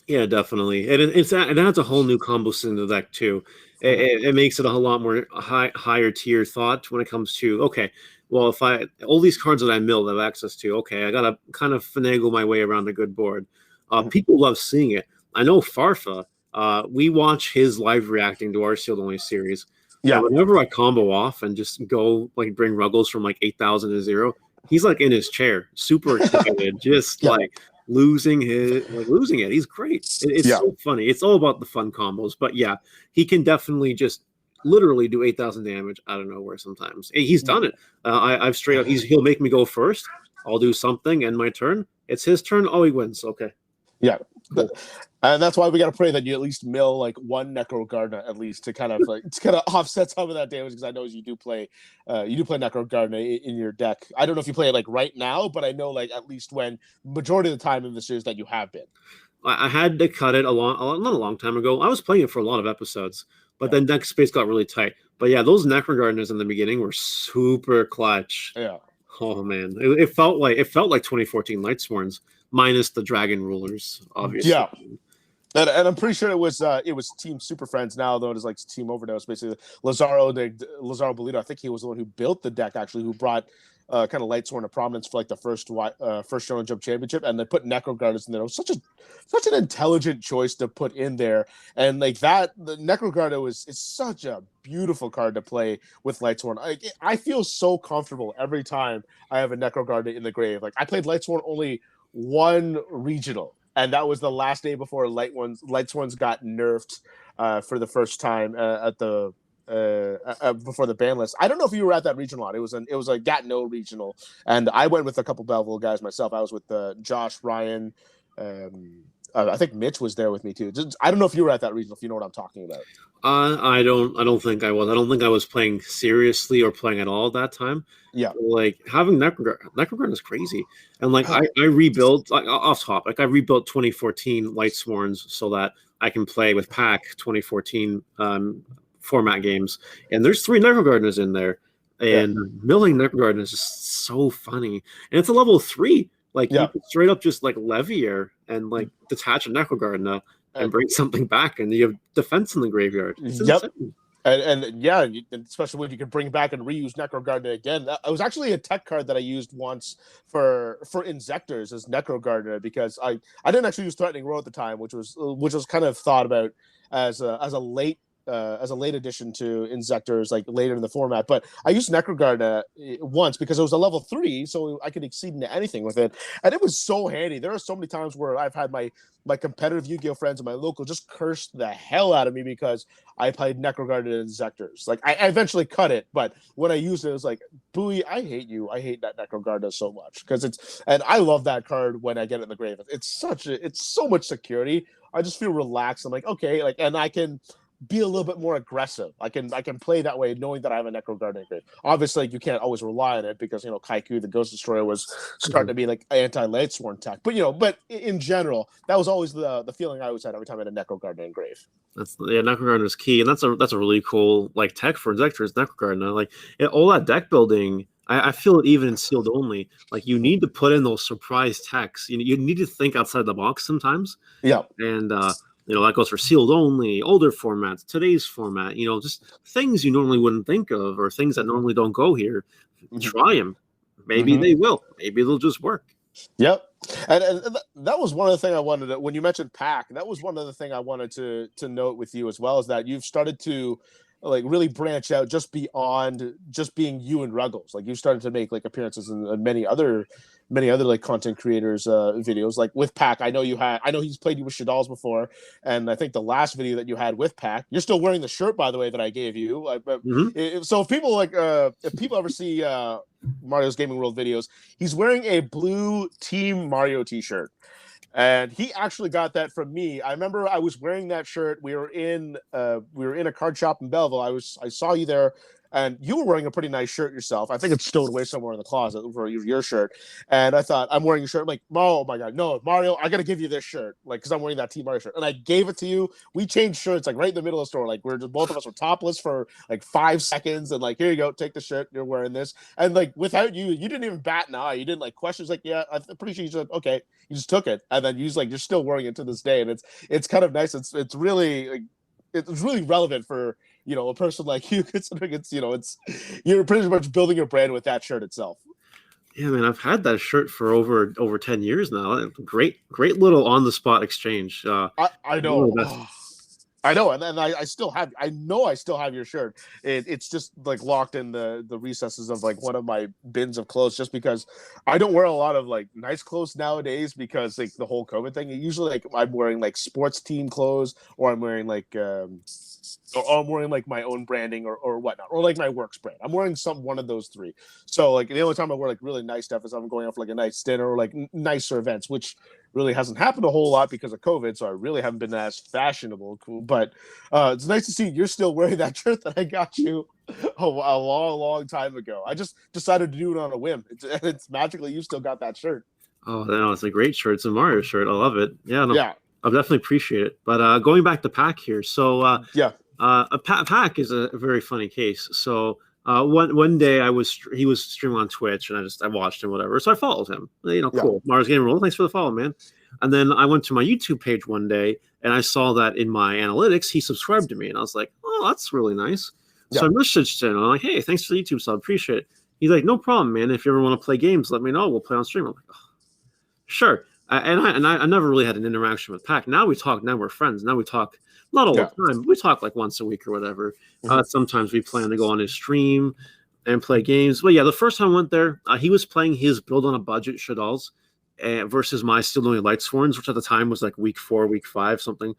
Yeah, definitely, and it adds a whole new combo in the deck too. It makes it a whole lot more higher tier thought when it comes to, okay, well, if all these cards that I milled have access to, okay, I gotta kind of finagle my way around a good board. People love seeing it. I know Farfa. We watch his live reacting to our sealed only series. Yeah. And whenever I combo off and just go like bring Ruggles from like 8,000 to 0, he's like in his chair, super excited, just like losing it. He's great. It's so funny. It's all about the fun combos. But yeah, he can definitely just literally do 8,000 damage out of nowhere sometimes. He's done it. I've straight up, he'll make me go first. I'll do something, end my turn. It's his turn. Oh, he wins. Okay. Yeah. Cool. And that's why we got to pray that you at least mill like one Necro Gardener at least to kind of offset some of that damage, because I know you do play Necro Gardener in your deck. I don't know if you play it like right now, but I know like at least when majority of the time in the series that you have been. I had to cut it not a long time ago. I was playing it for a lot of episodes, but then deck space got really tight. But yeah, those Necro Gardeners in the beginning were super clutch. Yeah. Oh man, it felt like 2014 Lightsworns minus the Dragon Rulers, obviously. Yeah. And I'm pretty sure it was Team Super Friends, now though it is like Team Overdose, basically. Lazaro Bolito, I think he was the one who built the deck, actually, who brought kind of Lightsworn to prominence for like the first Shonen Jump Championship, and they put Necro Gardeners in there. It was such an intelligent choice to put in there, and like that, the Necro Gardener is such a beautiful card to play with Lightsworn. I feel so comfortable every time I have a Necro Gardener in the grave. Like I played Lightsworn only one regional, and that was the last day before Lightsworns got nerfed for the first time at the before the ban list. I don't know if you were at that regional. It was a Gatineau regional, and I went with a couple Belleville guys myself. I was with Josh, Ryan. I think Mitch was there with me too. I don't know if you were at that regional, if you know what I'm talking about. I don't think I was. I don't think I was playing seriously or playing at all at that time. Yeah, like having Necrogarden is crazy, and like I rebuilt, like off topic, I rebuilt 2014 Lightsworns so that I can play with Pack 2014 format games, and there's 3 Necrogardeners in there, and milling Necrogarden is just so funny, and it's a level 3. Like you can straight up just like Levier and like detach a Necrogardener and bring something back, and you have defense in the graveyard. It's insane. And yeah, especially when you can bring back and reuse Necro Gardener again. It was actually a tech card that I used once for Insectors as Necro Gardener, because I didn't actually use Threatening Row at the time, which was kind of thought about as a late addition to Insectors, like later in the format. But I used Necro Gardener once because it was a level 3, so I could exceed into anything with it, and it was so handy. There are so many times where I've had my competitive Yu-Gi-Oh friends in my local just cursed the hell out of me because I played Necro Gardener and Insectors. Like I eventually cut it, but when I used it was like, Bowie, I hate you. I hate that Necro Gardener so much, and I love that card when I get it in the grave. It's so much security. I just feel relaxed. I'm like, okay, like, and I can be a little bit more aggressive. I can play that way knowing that I have a Necro Gardener grade. Obviously, you can't always rely on it because, Kaiku, the Ghost Destroyer, was starting to be like anti-Lightsworn tech. But in general, that was always the feeling I always had every time I had a Necro Gardener grave. Necro Gardener is key, and that's a really cool like tech for Insectors, Necro Gardener. Like all that deck building I feel it even in sealed only. Like you need to put in those surprise texts. You need to think outside the box sometimes. Yeah. And that goes for sealed only, older formats, today's format. Just things you normally wouldn't think of, or things that normally don't go here. Try them. Maybe they will. Maybe they'll just work. Yep. And that was one of the things I wanted to, when you mentioned pack, that was one of the things I wanted to note with you as well, is that you've started to like really branch out just beyond just being you and Ruggles. Like you started to make like appearances in many other like content creators videos. Like with Pack, I know he's played you with Shadows before, and I think the last video that you had with Pack, you're still wearing the shirt, by the way, that I gave you. So if people ever see Mario's Gaming World videos, he's wearing a blue Team Mario t-shirt. And he actually got that from me. I remember I was wearing that shirt. We were in a card shop in Belleville. I saw you there, and you were wearing a pretty nice shirt yourself. I think it's stowed away somewhere in the closet for your shirt. And I thought, I'm wearing a shirt. I'm like, oh my god, no, Mario, I gotta give you this shirt, like, because I'm wearing that Team Mario shirt. And I gave it to you. We changed shirts like right in the middle of the store. Like both of us were topless for like 5 seconds, and like, here you go, take the shirt. You're wearing this. And like without you didn't even bat an eye. You didn't like question. Like, yeah, I'm pretty sure you said okay. You just took it, and then you're still wearing it to this day, and it's kind of nice. It's really like, it's really relevant for a person like you, considering you're pretty much building your brand with that shirt itself. Yeah, man, I've had that shirt for over 10 years now. Great little on the spot exchange. I know. I know, and I still have. I know I still have your shirt. It's just like locked in the recesses of like one of my bins of clothes, just because I don't wear a lot of like nice clothes nowadays because like the whole COVID thing. Usually, like I'm wearing like sports team clothes, or I'm wearing like my own branding or whatnot, or like my works brand. I'm wearing one of those three. So like the only time I wear like really nice stuff is I'm going out for like a nice dinner or like nicer events, which really hasn't happened a whole lot because of COVID, so I really haven't been as fashionable. Cool, but it's nice to see you're still wearing that shirt that I got you a long time ago. I just decided to do it on a whim. It's magically you still got that shirt. Oh, no, it's a great shirt. It's a Mario shirt. I love it. Yeah, no, yeah. I'll definitely appreciate it. But going back to Pack here, so Pack is a very funny case. So one day he was streaming on Twitch, and I watched him, whatever. So I followed him. Cool. Mars Game Roll, thanks for the follow, man. And then I went to my YouTube page one day, and I saw that in my analytics he subscribed to me, and I was like, oh, that's really nice. So I messaged him. I'm like, hey, thanks for the YouTube sub, appreciate it. He's like, no problem, man. If you ever want to play games, let me know. We'll play on stream. I'm like, oh, sure. I never really had an Interaction with Pack. Now we talk. Now we're friends. Now we talk. Not all the time. We talk like once a week or whatever. Sometimes we plan to go on his stream and play games. But yeah, the first time I went there, he was playing his Build on a Budget Shadows versus my Still Doing Lightsworns, which at the time was like week 4, week 5, something.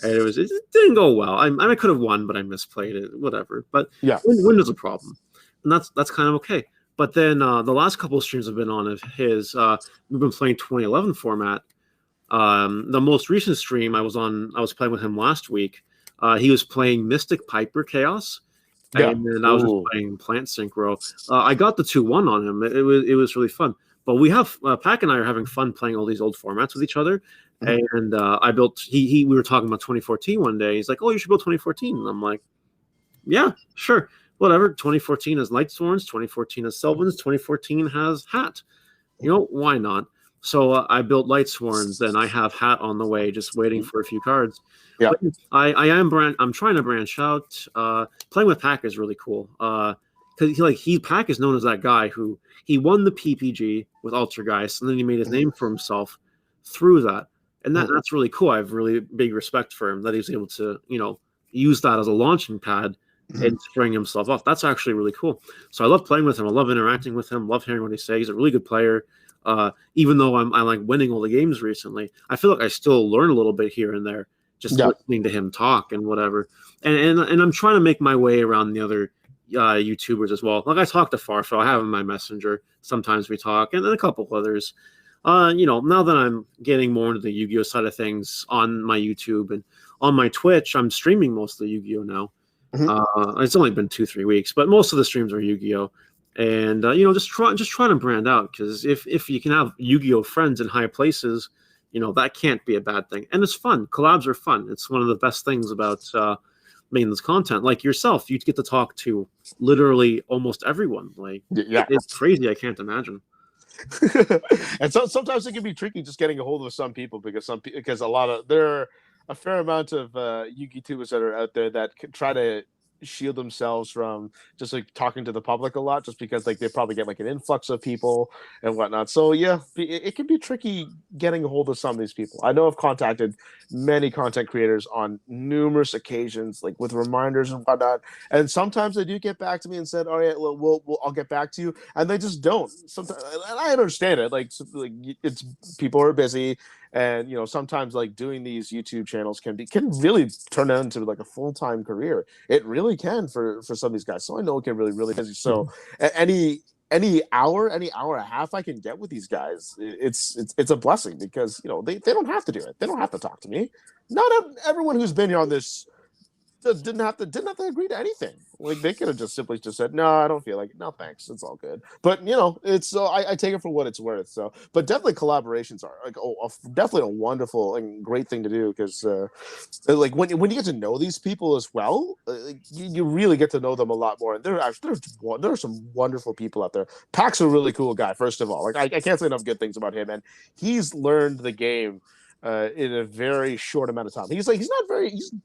And it didn't go well. I could have won, but I misplayed it. Whatever. But win is a problem, and that's kind of okay. But then the last couple of streams I've been on of his, we've been playing 2011 format. The most recent stream I was playing with him last week. He was playing Mystic Piper Chaos, and then I was just playing Plant Synchro. I got the 2-1 on him. It was really fun. But we have Pack and I are having fun playing all these old formats with each other. And I built. We were talking about 2014 one day. He's like, "Oh, you should build 2014." And I'm like, "Yeah, sure." Whatever. 2014 has Lightsworns, 2014 has Selvins, 2014 has Hat. Why not? So I built Lightsworns, then I have Hat on the way, just waiting for a few cards. Yeah, but I'm trying to branch out. Playing with Pack is really cool. Because Pack is known as that guy who he won the PPG with Altergeist, and then he made his name for himself through that, and that's really cool. I have really big respect for him that he's able to use that as a launching pad and spring himself off. That's actually really cool. So I love playing with him. I love interacting with him. Love hearing what he says. He's a really good player. Even though I'm like winning all the games recently, I feel like I still learn a little bit here and there, just listening to him talk and whatever. And I'm trying to make my way around the other YouTubers as well. Like I talk to Farfel. I have him in my messenger. Sometimes we talk, and then a couple of others. Now that I'm getting more into the Yu-Gi-Oh side of things on my YouTube and on my Twitch, I'm streaming mostly Yu-Gi-Oh now. It's only been 2-3 weeks, but most of the streams are Yu-Gi-Oh, and just trying to brand out, because if you can have Yu-Gi-Oh friends in high places, that can't be a bad thing, and it's fun. Collabs are fun. It's one of the best things about making this content. Like yourself, you get to talk to literally almost everyone. Like Yeah. it's crazy. I can't imagine. And so sometimes it can be tricky just getting a hold of some people because a lot of there are a fair amount of Yugitubers that are out there that try to shield themselves from just like talking to the public a lot, just because like they probably get like an influx of people and whatnot. So yeah, it can be tricky getting a hold of some of these people. I know I've contacted many content creators on numerous occasions, like with reminders and whatnot, and sometimes they do get back to me and said, "All right, well, I'll get back to you," and they just don't. Sometimes, and I understand it. Like it's people are busy, and sometimes like doing these YouTube channels can really turn into like a full-time career. It really can for some of these guys. So I know it can really busy. So any hour and a half I can get with these guys, it's a blessing, because they don't have to do it. They don't have to talk to me. Not everyone who's been here on this didn't have to agree to anything. Like they could have just simply said, "No, I don't feel like it. No, thanks. It's all good." But it's so I take it for what it's worth. So, but definitely collaborations are like definitely a wonderful and great thing to do, because like when you get to know these people as well, you really get to know them a lot more. And there are some wonderful people out there. Pac's a really cool guy. First of all, like I can't say enough good things about him, and he's learned the game in a very short amount of time. He's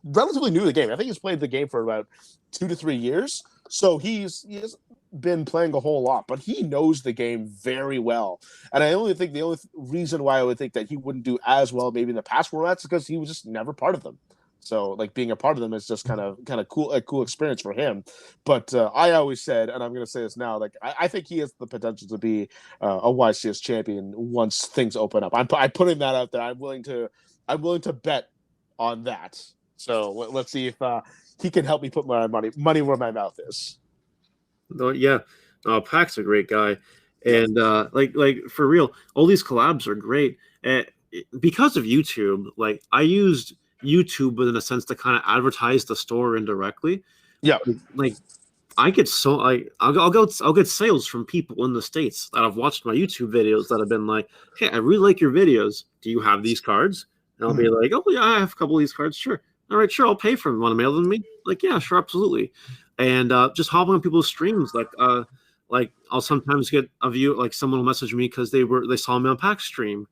relatively new to the game. I think he's played the game for about 2 to 3 years. So he has been playing a whole lot, but he knows the game very well. And I only think the only reason why I would think that he wouldn't do as well maybe in the past formats is because he was just never part of them. So like being a part of them is just kind of cool, a cool experience for him. But I always said, and I'm going to say this now, like I think he has the potential to be a YCS champion once things open up. I'm putting that out there. I'm willing to bet on that. So let's see if he can help me put my money where my mouth is. Yeah, Pac's a great guy, and like for real, all these collabs are great. Because of YouTube, like I used YouTube, but in a sense to kind of advertise the store indirectly. Yeah, like I get I'll get sales from people in the States that have watched my YouTube videos that have been like, "Hey, I really like your videos. Do you have these cards?" And I'll be like, "Oh yeah, I have a couple of these cards. Sure, all right, sure, I'll pay for them. Want to mail them to me?" Like, yeah, sure, absolutely. And just hopping on people's streams, like I'll sometimes get a view, like someone will message me because they saw me on Pack stream,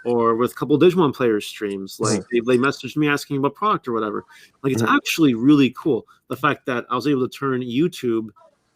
or with a couple of Digimon players streams. Like they messaged me asking about product or whatever. Like it's actually really cool, the fact that I was able to turn YouTube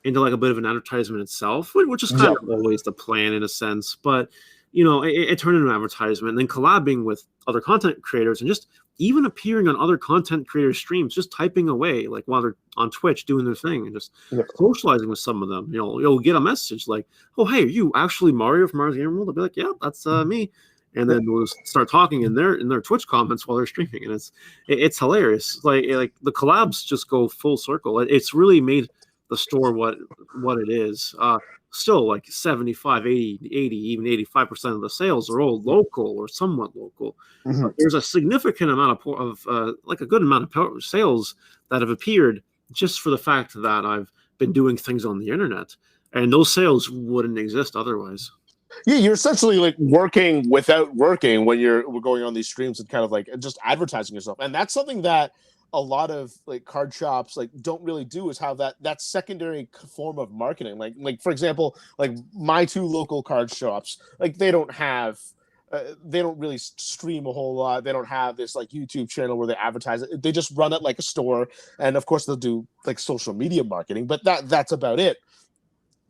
into like a bit of an advertisement itself, which is kind of always the plan in a sense. But it turned into an advertisement, and then collabing with other content creators and just even appearing on other content creators' streams, just typing away like while they're on Twitch doing their thing, and just socializing with some of them. You'll get a message like, "Oh, hey, are you actually Mario from Mario's Game World?" I'll be like, "Yeah, that's me." And then we'll start talking in their Twitch comments while they're streaming, and it's hilarious. Like the collabs just go full circle. It's really made the store what it is. Still like 75, 80, even 85% of the sales are all local or somewhat local. There's a significant amount of like a good amount of sales that have appeared just for the fact that I've been doing things on the internet, and those sales wouldn't exist otherwise. Yeah, you're essentially like working without working when we're going on these streams and kind of like just advertising yourself. And that's something that a lot of like card shops like don't really do, is have that secondary form of marketing. Like for example, like my 2 local card shops, like they don't really stream a whole lot. They don't have this like YouTube channel where they advertise it. They just run it like a store, and of course they'll do like social media marketing, but that's about it.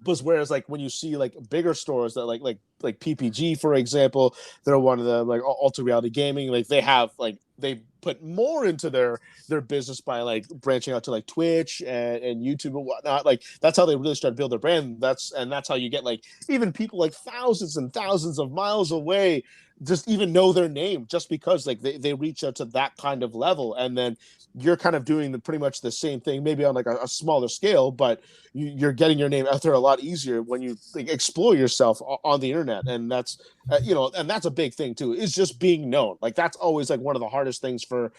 But whereas like when you see like bigger stores that like PPG, for example, they're one of them, like Ultra Reality Gaming, like they put more into their business by like branching out to like Twitch and YouTube and whatnot. Like that's how they really start to build their brand. That's how you get like even people like thousands and thousands of miles away just even know their name, just because like they reach out to that kind of level. And then you're kind of doing pretty much the same thing, maybe on like a smaller scale, but you're getting your name out there a lot easier when you like explore yourself on the internet. And that's and that's a big thing too, is just being known. Like that's always like one of the hardest things for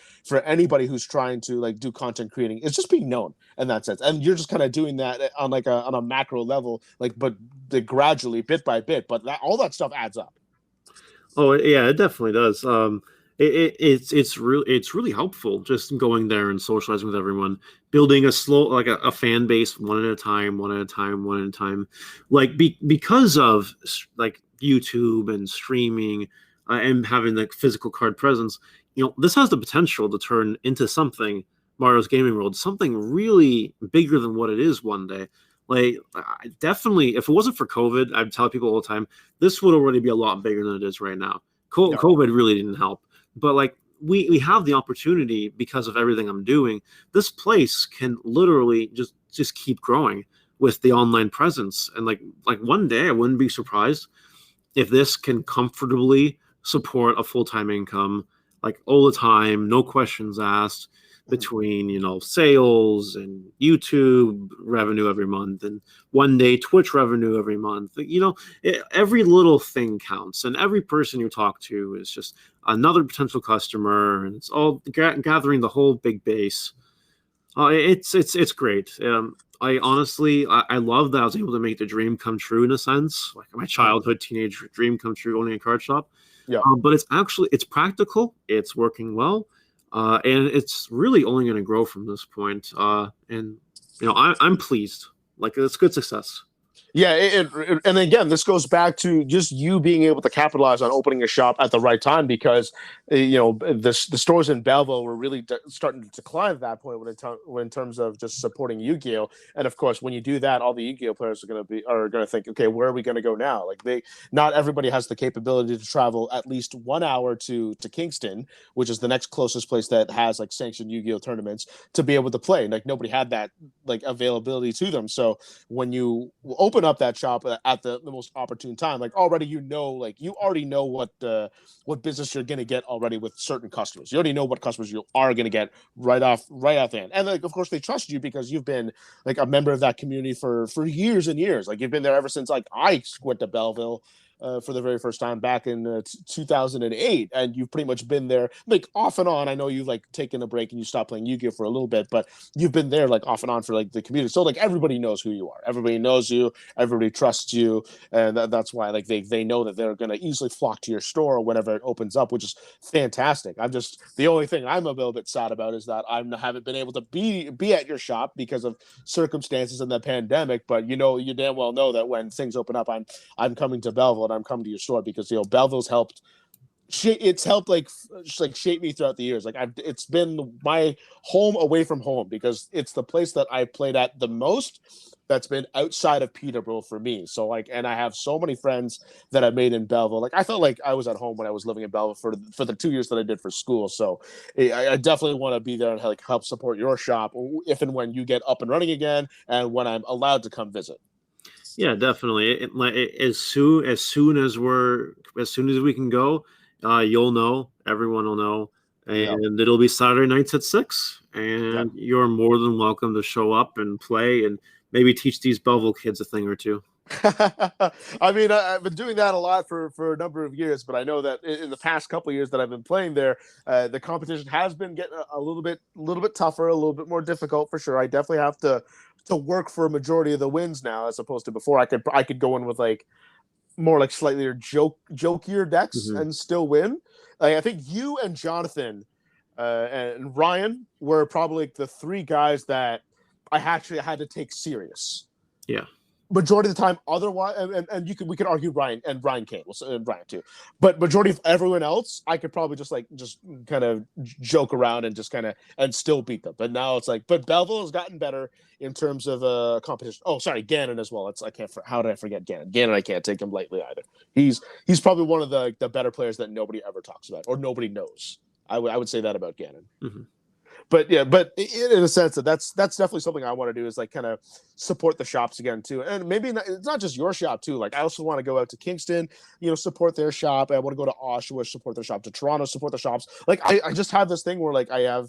anybody who's trying to like do content creating, is just being known in that sense. And you're just kind of doing that on like on a macro level, like but gradually, bit by bit, but all that stuff adds up. Oh yeah, it definitely does. It's really helpful just going there and socializing with everyone, building a slow like a fan base one at a time, one at a time, one at a time, like because of like YouTube and streaming and having the physical card presence. This has the potential to turn into something, Mario's Gaming World, something really bigger than what it is one day. Like, definitely, if it wasn't for COVID, I'd tell people all the time, this would already be a lot bigger than it is right now. Yeah. COVID really didn't help, but like we have the opportunity because of everything I'm doing. This place can literally just keep growing with the online presence, and like one day I wouldn't be surprised if this can comfortably support a full-time income, like all the time, no questions asked, between sales and YouTube revenue every month, and one day Twitch revenue every month. Every little thing counts, and every person you talk to is just another potential customer, and it's all gathering the whole big base. It's great. I honestly, I love that I was able to make the dream come true in a sense, like my childhood teenage dream come true, owning a card shop. Yeah. But it's practical, it's working well, and it's really only going to grow from this point. And I'm pleased. Like, it's good success. Yeah, and again, this goes back to just you being able to capitalize on opening a shop at the right time, because the stores in Belleville were really starting to decline at that point when in terms of just supporting Yu-Gi-Oh. And of course, when you do that, all the Yu-Gi-Oh players are going to think, okay, where are we going to go now? Like, not everybody has the capability to travel at least 1 hour to Kingston, which is the next closest place that has like sanctioned Yu-Gi-Oh tournaments, to be able to play. Like, nobody had that like availability to them. So when you open up that shop at the most opportune time, like, already you already know what business you're going to get already with certain customers. You already know what customers you are going to get right off the end. And like, of course, they trust you because you've been like a member of that community for years and years. Like, you've been there ever since like I went to Belleville for the very first time back in 2008, and you've pretty much been there like off and on. I know you've like taken a break and you stopped playing Yu-Gi-Oh for a little bit, but you've been there like off and on for like the community. So like, everybody knows who you are, everybody knows you, everybody trusts you, and that's why like they know that they're going to easily flock to your store whenever it opens up, which is fantastic. The only thing I'm a little bit sad about is that I haven't been able to be at your shop because of circumstances in the pandemic. But you damn well know that when things open up, I'm coming to Belleville, and I'm coming to your store, because Belleville's helped. It's helped like shape me throughout the years. Like, it's been my home away from home, because it's the place that I played at the most that's been outside of Peterborough for me. So like, and I have so many friends that I made in Belleville. Like, I felt like I was at home when I was living in Belleville for the 2 years that I did for school. So I definitely want to be there and like help support your shop if and when you get up and running again, and when I'm allowed to come visit. Yeah, definitely. As soon as we can go, you'll know. Everyone will know, and it'll be Saturday nights at 6. And you're more than welcome to show up and play, and maybe teach these Belleville kids a thing or two. I mean, I've been doing that a lot for a number of years, but I know that in the past couple of years that I've been playing there, the competition has been getting a little bit tougher, a little bit more difficult for sure. I definitely have to work for a majority of the wins now, as opposed to before. I could go in with like more like slightly jokier decks and still win. Like, I think you and Jonathan and Ryan were probably like the three guys that I actually had to take serious. Yeah. Majority of the time, otherwise, and we could argue Ryan Came, and Ryan too, but majority of everyone else, I could probably just kind of joke around and just kind of and still beat them. But now it's like, but Belleville has gotten better in terms of competition. Oh, sorry, Gannon as well. How did I forget Gannon? Gannon, I can't take him lightly either. He's probably one of the better players that nobody ever talks about or nobody knows. I would say that about Gannon. Mm-hmm. But yeah, but in a sense that's definitely something I want to do, is like kind of support the shops again too, and maybe it's not just your shop too. Like, I also want to go out to Kingston, support their shop. I want to go to Oshawa, support their shop. To Toronto, support the shops. Like, I just have this thing where like I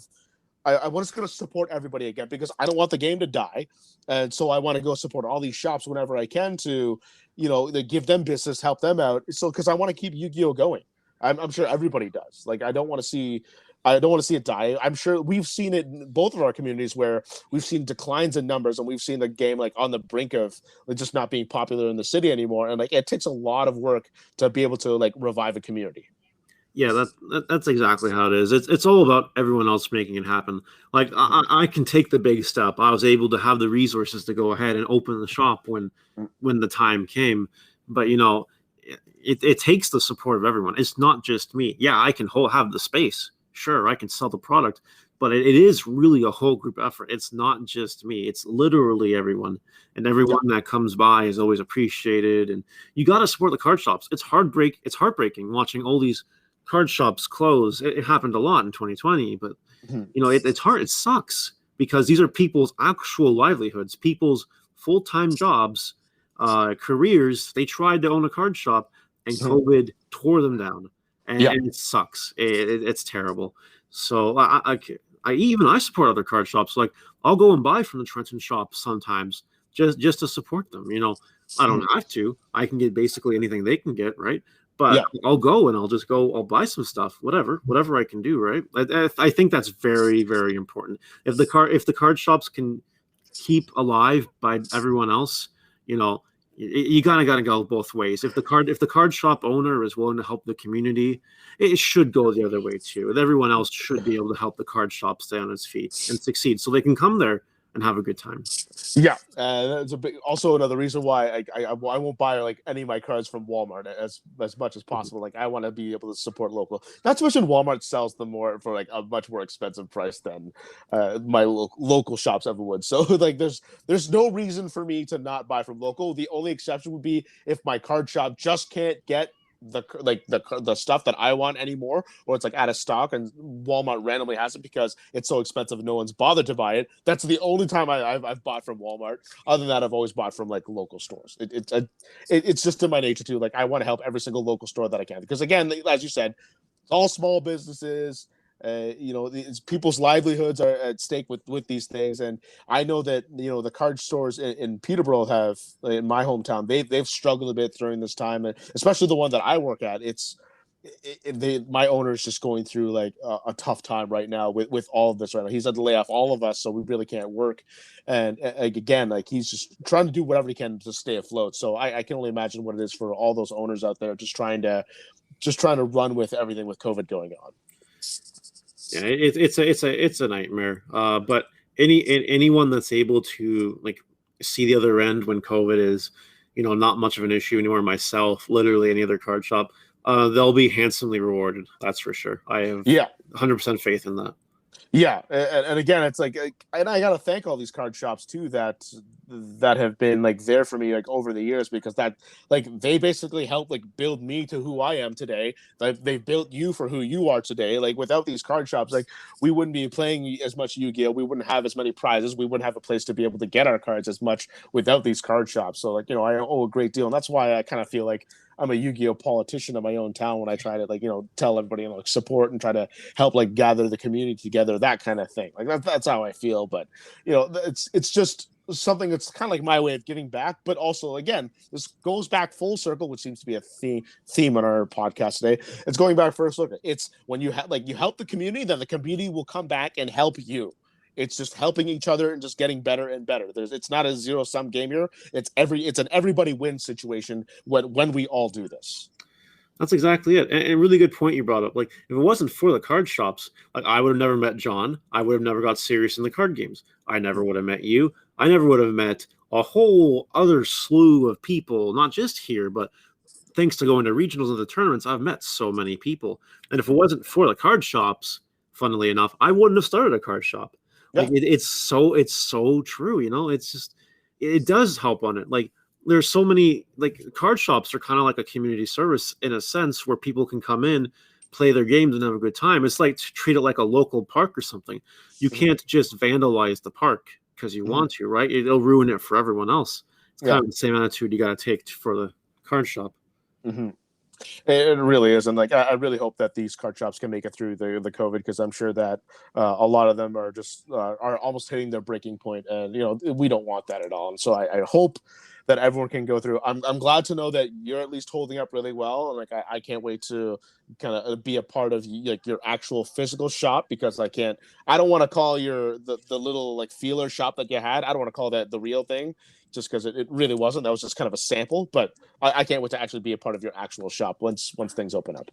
was going to support everybody again, because I don't want the game to die, and so I want to go support all these shops whenever I can to, give them business, help them out. So because I want to keep Yu-Gi-Oh going. I'm sure everybody does. Like, I don't want to see it die. I'm sure we've seen it in both of our communities where we've seen declines in numbers, and we've seen the game like on the brink of just not being popular in the city anymore. And like, it takes a lot of work to be able to like revive a community. Yeah, that's exactly how it is. It's all about everyone else making it happen. Like I can take the big step. I was able to have the resources to go ahead and open the shop when the time came. But it takes the support of everyone. It's not just me. Yeah, I can have the space. Sure, I can sell the product, but it is really a whole group effort. It's not just me. It's literally everyone, and Yep. everyone that comes by is always appreciated. And you got to support the card shops. It's heartbreaking watching all these card shops close. It happened a lot in 2020, but Mhm. it's hard. It sucks because these are people's actual livelihoods, people's full-time jobs, careers. They tried to own a card shop, and Mhm. COVID tore them down, Yeah. and it sucks. It's terrible. So I support other card shops. Like I'll go and buy from the Trenton shop sometimes, just to support them. I don't Mhm. have to. I can get basically anything they can get, right? But Yeah. I'll go and I'll buy some stuff, whatever I can do, right? I think that's very, very important. If the card shops can keep alive by everyone else, you know, you gotta go both ways. If the card shop owner is willing to help the community, it should go the other way too. And everyone else should be able to help the card shop stay on its feet and succeed, so they can come there and have a good time. Yeah, that's a big. Also, another reason why I won't buy like any of my cards from Walmart as much as possible. Like I want to be able to support local. Not to mention Walmart sells them more for like a much more expensive price than my local shops ever would. So like there's no reason for me to not buy from local. The only exception would be if my card shop just can't get the stuff that I want anymore, or it's like out of stock and Walmart randomly has it because it's so expensive no one's bothered to buy it. That's the only time I've bought from Walmart. Other than that, I've always bought from like local stores. It's just in my nature too. Like I want to help every single local store that I can because again, as you said, it's all small businesses. People's livelihoods are at stake with these things, and I know that the card stores in Peterborough have in my hometown they've struggled a bit during this time, and especially the one that I work at. My owner is just going through like a tough time right now with all of this right now. He's had to lay off all of us, so we really can't work. And again, like he's just trying to do whatever he can to stay afloat. So I can only imagine what it is for all those owners out there just trying to run with everything with COVID going on. Yeah, it's a nightmare. But anyone that's able to like see the other end when COVID is, not much of an issue anymore. Myself, literally any other card shop, they'll be handsomely rewarded. That's for sure. I have Yeah, 100% faith in that. yeah, and again, it's like, and I gotta thank all these card shops too that have been like there for me like over the years because that like they basically helped like build me to who I am today. Like they've built you for who you are today. Like without these card shops, like we wouldn't be playing as much Yu-Gi-Oh. We wouldn't have as many prizes. We wouldn't have a place to be able to get our cards as much without these card shops. So like I owe a great deal, and that's why I kind of feel like I'm a Yu-Gi-Oh politician in my own town when I try to like tell everybody like support and try to help like gather the community together, that kind of thing. Like that's how I feel. But it's just something that's kind of like my way of giving back. But also, again, this goes back full circle, which seems to be a theme on our podcast today. It's going back first look. It's when you help the community, then the community will come back and help you. It's just helping each other and just getting better and better. It's not a zero sum game here. It's an everybody wins situation when we all do this. That's exactly it. And a really good point you brought up. Like, if it wasn't for the card shops, like I would have never met John. I would have never got serious in the card games. I never would have met you. I never would have met a whole other slew of people, not just here, but thanks to going to regionals and the tournaments, I've met so many people. And if it wasn't for the card shops, funnily enough, I wouldn't have started a card shop. Like Yeah. it's so true. It's just it does help on it. Like there's so many like card shops are kind of like a community service in a sense where people can come in, play their games and have a good time. It's like to treat it like a local park or something. You can't just vandalize the park because you want to, right? It'll ruin it for everyone else. It's Yeah. kind of the same attitude you got to take for the card shop. Mm-hmm. It really is, and like I really hope that these card shops can make it through the COVID because I'm sure that a lot of them are just are almost hitting their breaking point, and we don't want that at all. And so I hope that everyone can go through. I'm glad to know that you're at least holding up really well, and like I can't wait to kind of be a part of like your actual physical shop because I don't want to call the little like feeler shop that you had. I don't want to call that the real thing just because it really wasn't. That was just kind of a sample, but I can't wait to actually be a part of your actual shop once things open up.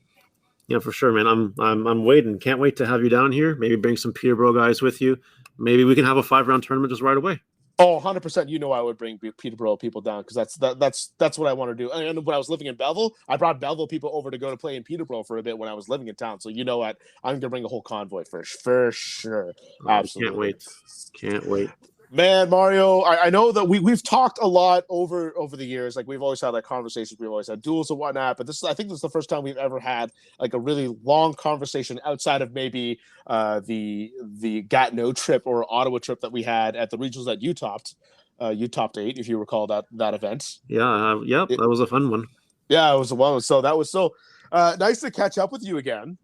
Yeah, for sure, man. I'm waiting. Can't wait to have you down here. Maybe bring some Peterborough guys with you. Maybe we can have a 5-round tournament just right away. Oh, 100%. You know I would bring Peterborough people down because that's what I want to do. And when I was living in Belleville, I brought Belleville people over to go to play in Peterborough for a bit when I was living in town. So you know what? I'm gonna bring a whole convoy for sure. Can't Absolutely. wait. Can't wait. Man, Mario, I know that we've talked a lot over the years. Like we've always had like conversations, we've always had duels and whatnot. But I think this is the first time we've ever had like a really long conversation outside of maybe the Gatineau trip or Ottawa trip that we had at the regionals that you topped. You topped 8, if you recall that event. Yeah, yep, that was a fun one. Yeah, it was a one. So that was so nice to catch up with you again.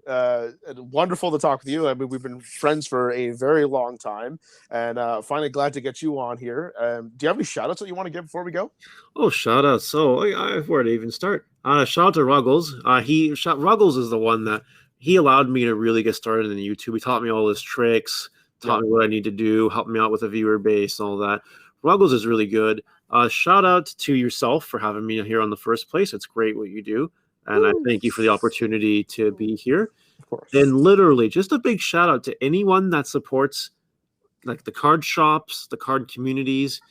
Wonderful to talk with you. I mean, we've been friends for a very long time, and finally glad to get you on here. Do you have any shout outs that you want to give before we go? Oh, shout out. So where to even start? Shout out to Ruggles. Ruggles is the one that he allowed me to really get started in YouTube. He taught me all his tricks, taught me what I need to do, helped me out with a viewer base, all that. Ruggles is really good. Shout out to yourself for having me here on the first place. It's great what you do. And I thank you for the opportunity to be here. Of course. And literally, just a big shout out to anyone that supports like the card shops, the card communities,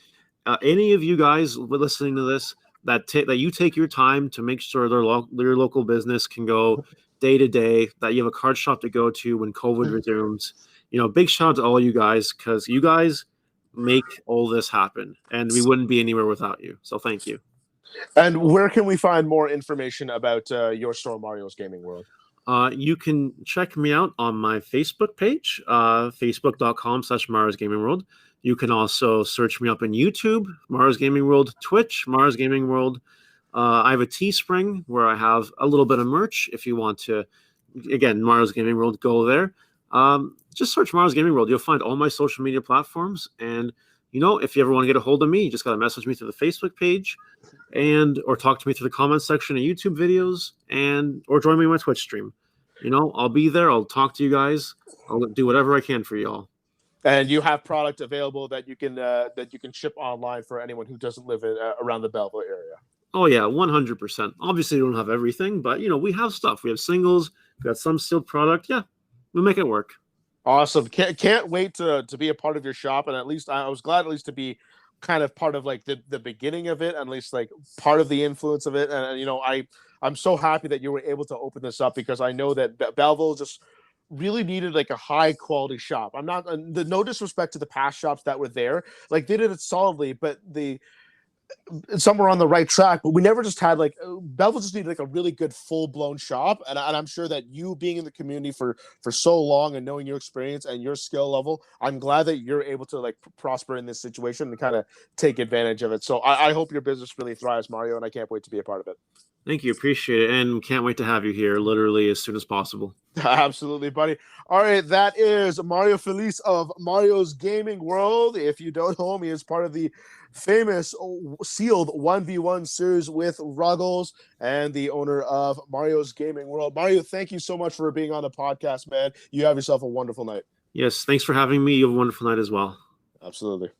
any of you guys listening to this that you take your time to make sure your local business can go day to day, that you have a card shop to go to when COVID resumes. Big shout out to all you guys because you guys make all this happen, and we wouldn't be anywhere without you. So thank you. And where can we find more information about your store, Mario's Gaming World? You can check me out on my Facebook page, facebook.com/Mars Gaming World. You can also search me up in YouTube, Mars Gaming World, Twitch, Mars Gaming World. I have a Teespring where I have a little bit of merch. If you want to, again, Mars Gaming World, go there. Just search Mars Gaming World. You'll find all my social media platforms. And, if you ever want to get a hold of me, you just got to message me through the Facebook page or talk to me through the comments section of YouTube videos or join me on my Twitch stream. I'll be there. I'll talk to you guys. I'll do whatever I can for y'all. And you have product available that you can ship online for anyone who doesn't live around the Belleville area. Oh yeah, 100%. Obviously, we don't have everything, but we have stuff. We have singles. We got some sealed product. Yeah, we'll make it work. Awesome. Can't wait to be a part of your shop, and at least I was glad to be kind of part of like the beginning of it, at least like part of the influence of it. And I'm so happy that you were able to open this up because I know that Belleville just really needed like a high quality shop. I'm not no disrespect to the past shops that were there, like they did it solidly, but some were on the right track, but we never just had like Belleville just needed like a really good full-blown shop. And I'm sure that you being in the community for so long and knowing your experience and your skill level, I'm glad that you're able to like prosper in this situation and kind of take advantage of it. So I hope your business really thrives, Mario, and I can't wait to be a part of it. Thank you. Appreciate it. And can't wait to have you here literally as soon as possible. Absolutely, buddy. All right. That is Mario Filice of Mario's Gaming World. If you don't know him, he is part of the famous sealed 1v1 series with Ruggles and the owner of Mario's Gaming World. Mario, thank you so much for being on the podcast, man. You have yourself a wonderful night. Yes. Thanks for having me. You have a wonderful night as well. Absolutely.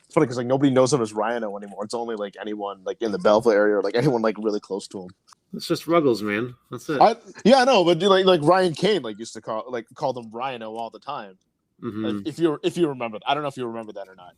It's funny because like nobody knows him as Rhino anymore. It's only like anyone like in the Belleville area or like anyone like really close to him. It's just Ruggles, man. That's it. I know, but like Ryan Kane like used to call them Rhino all the time. Mm-hmm. If you remember, I don't know if you remember that or not.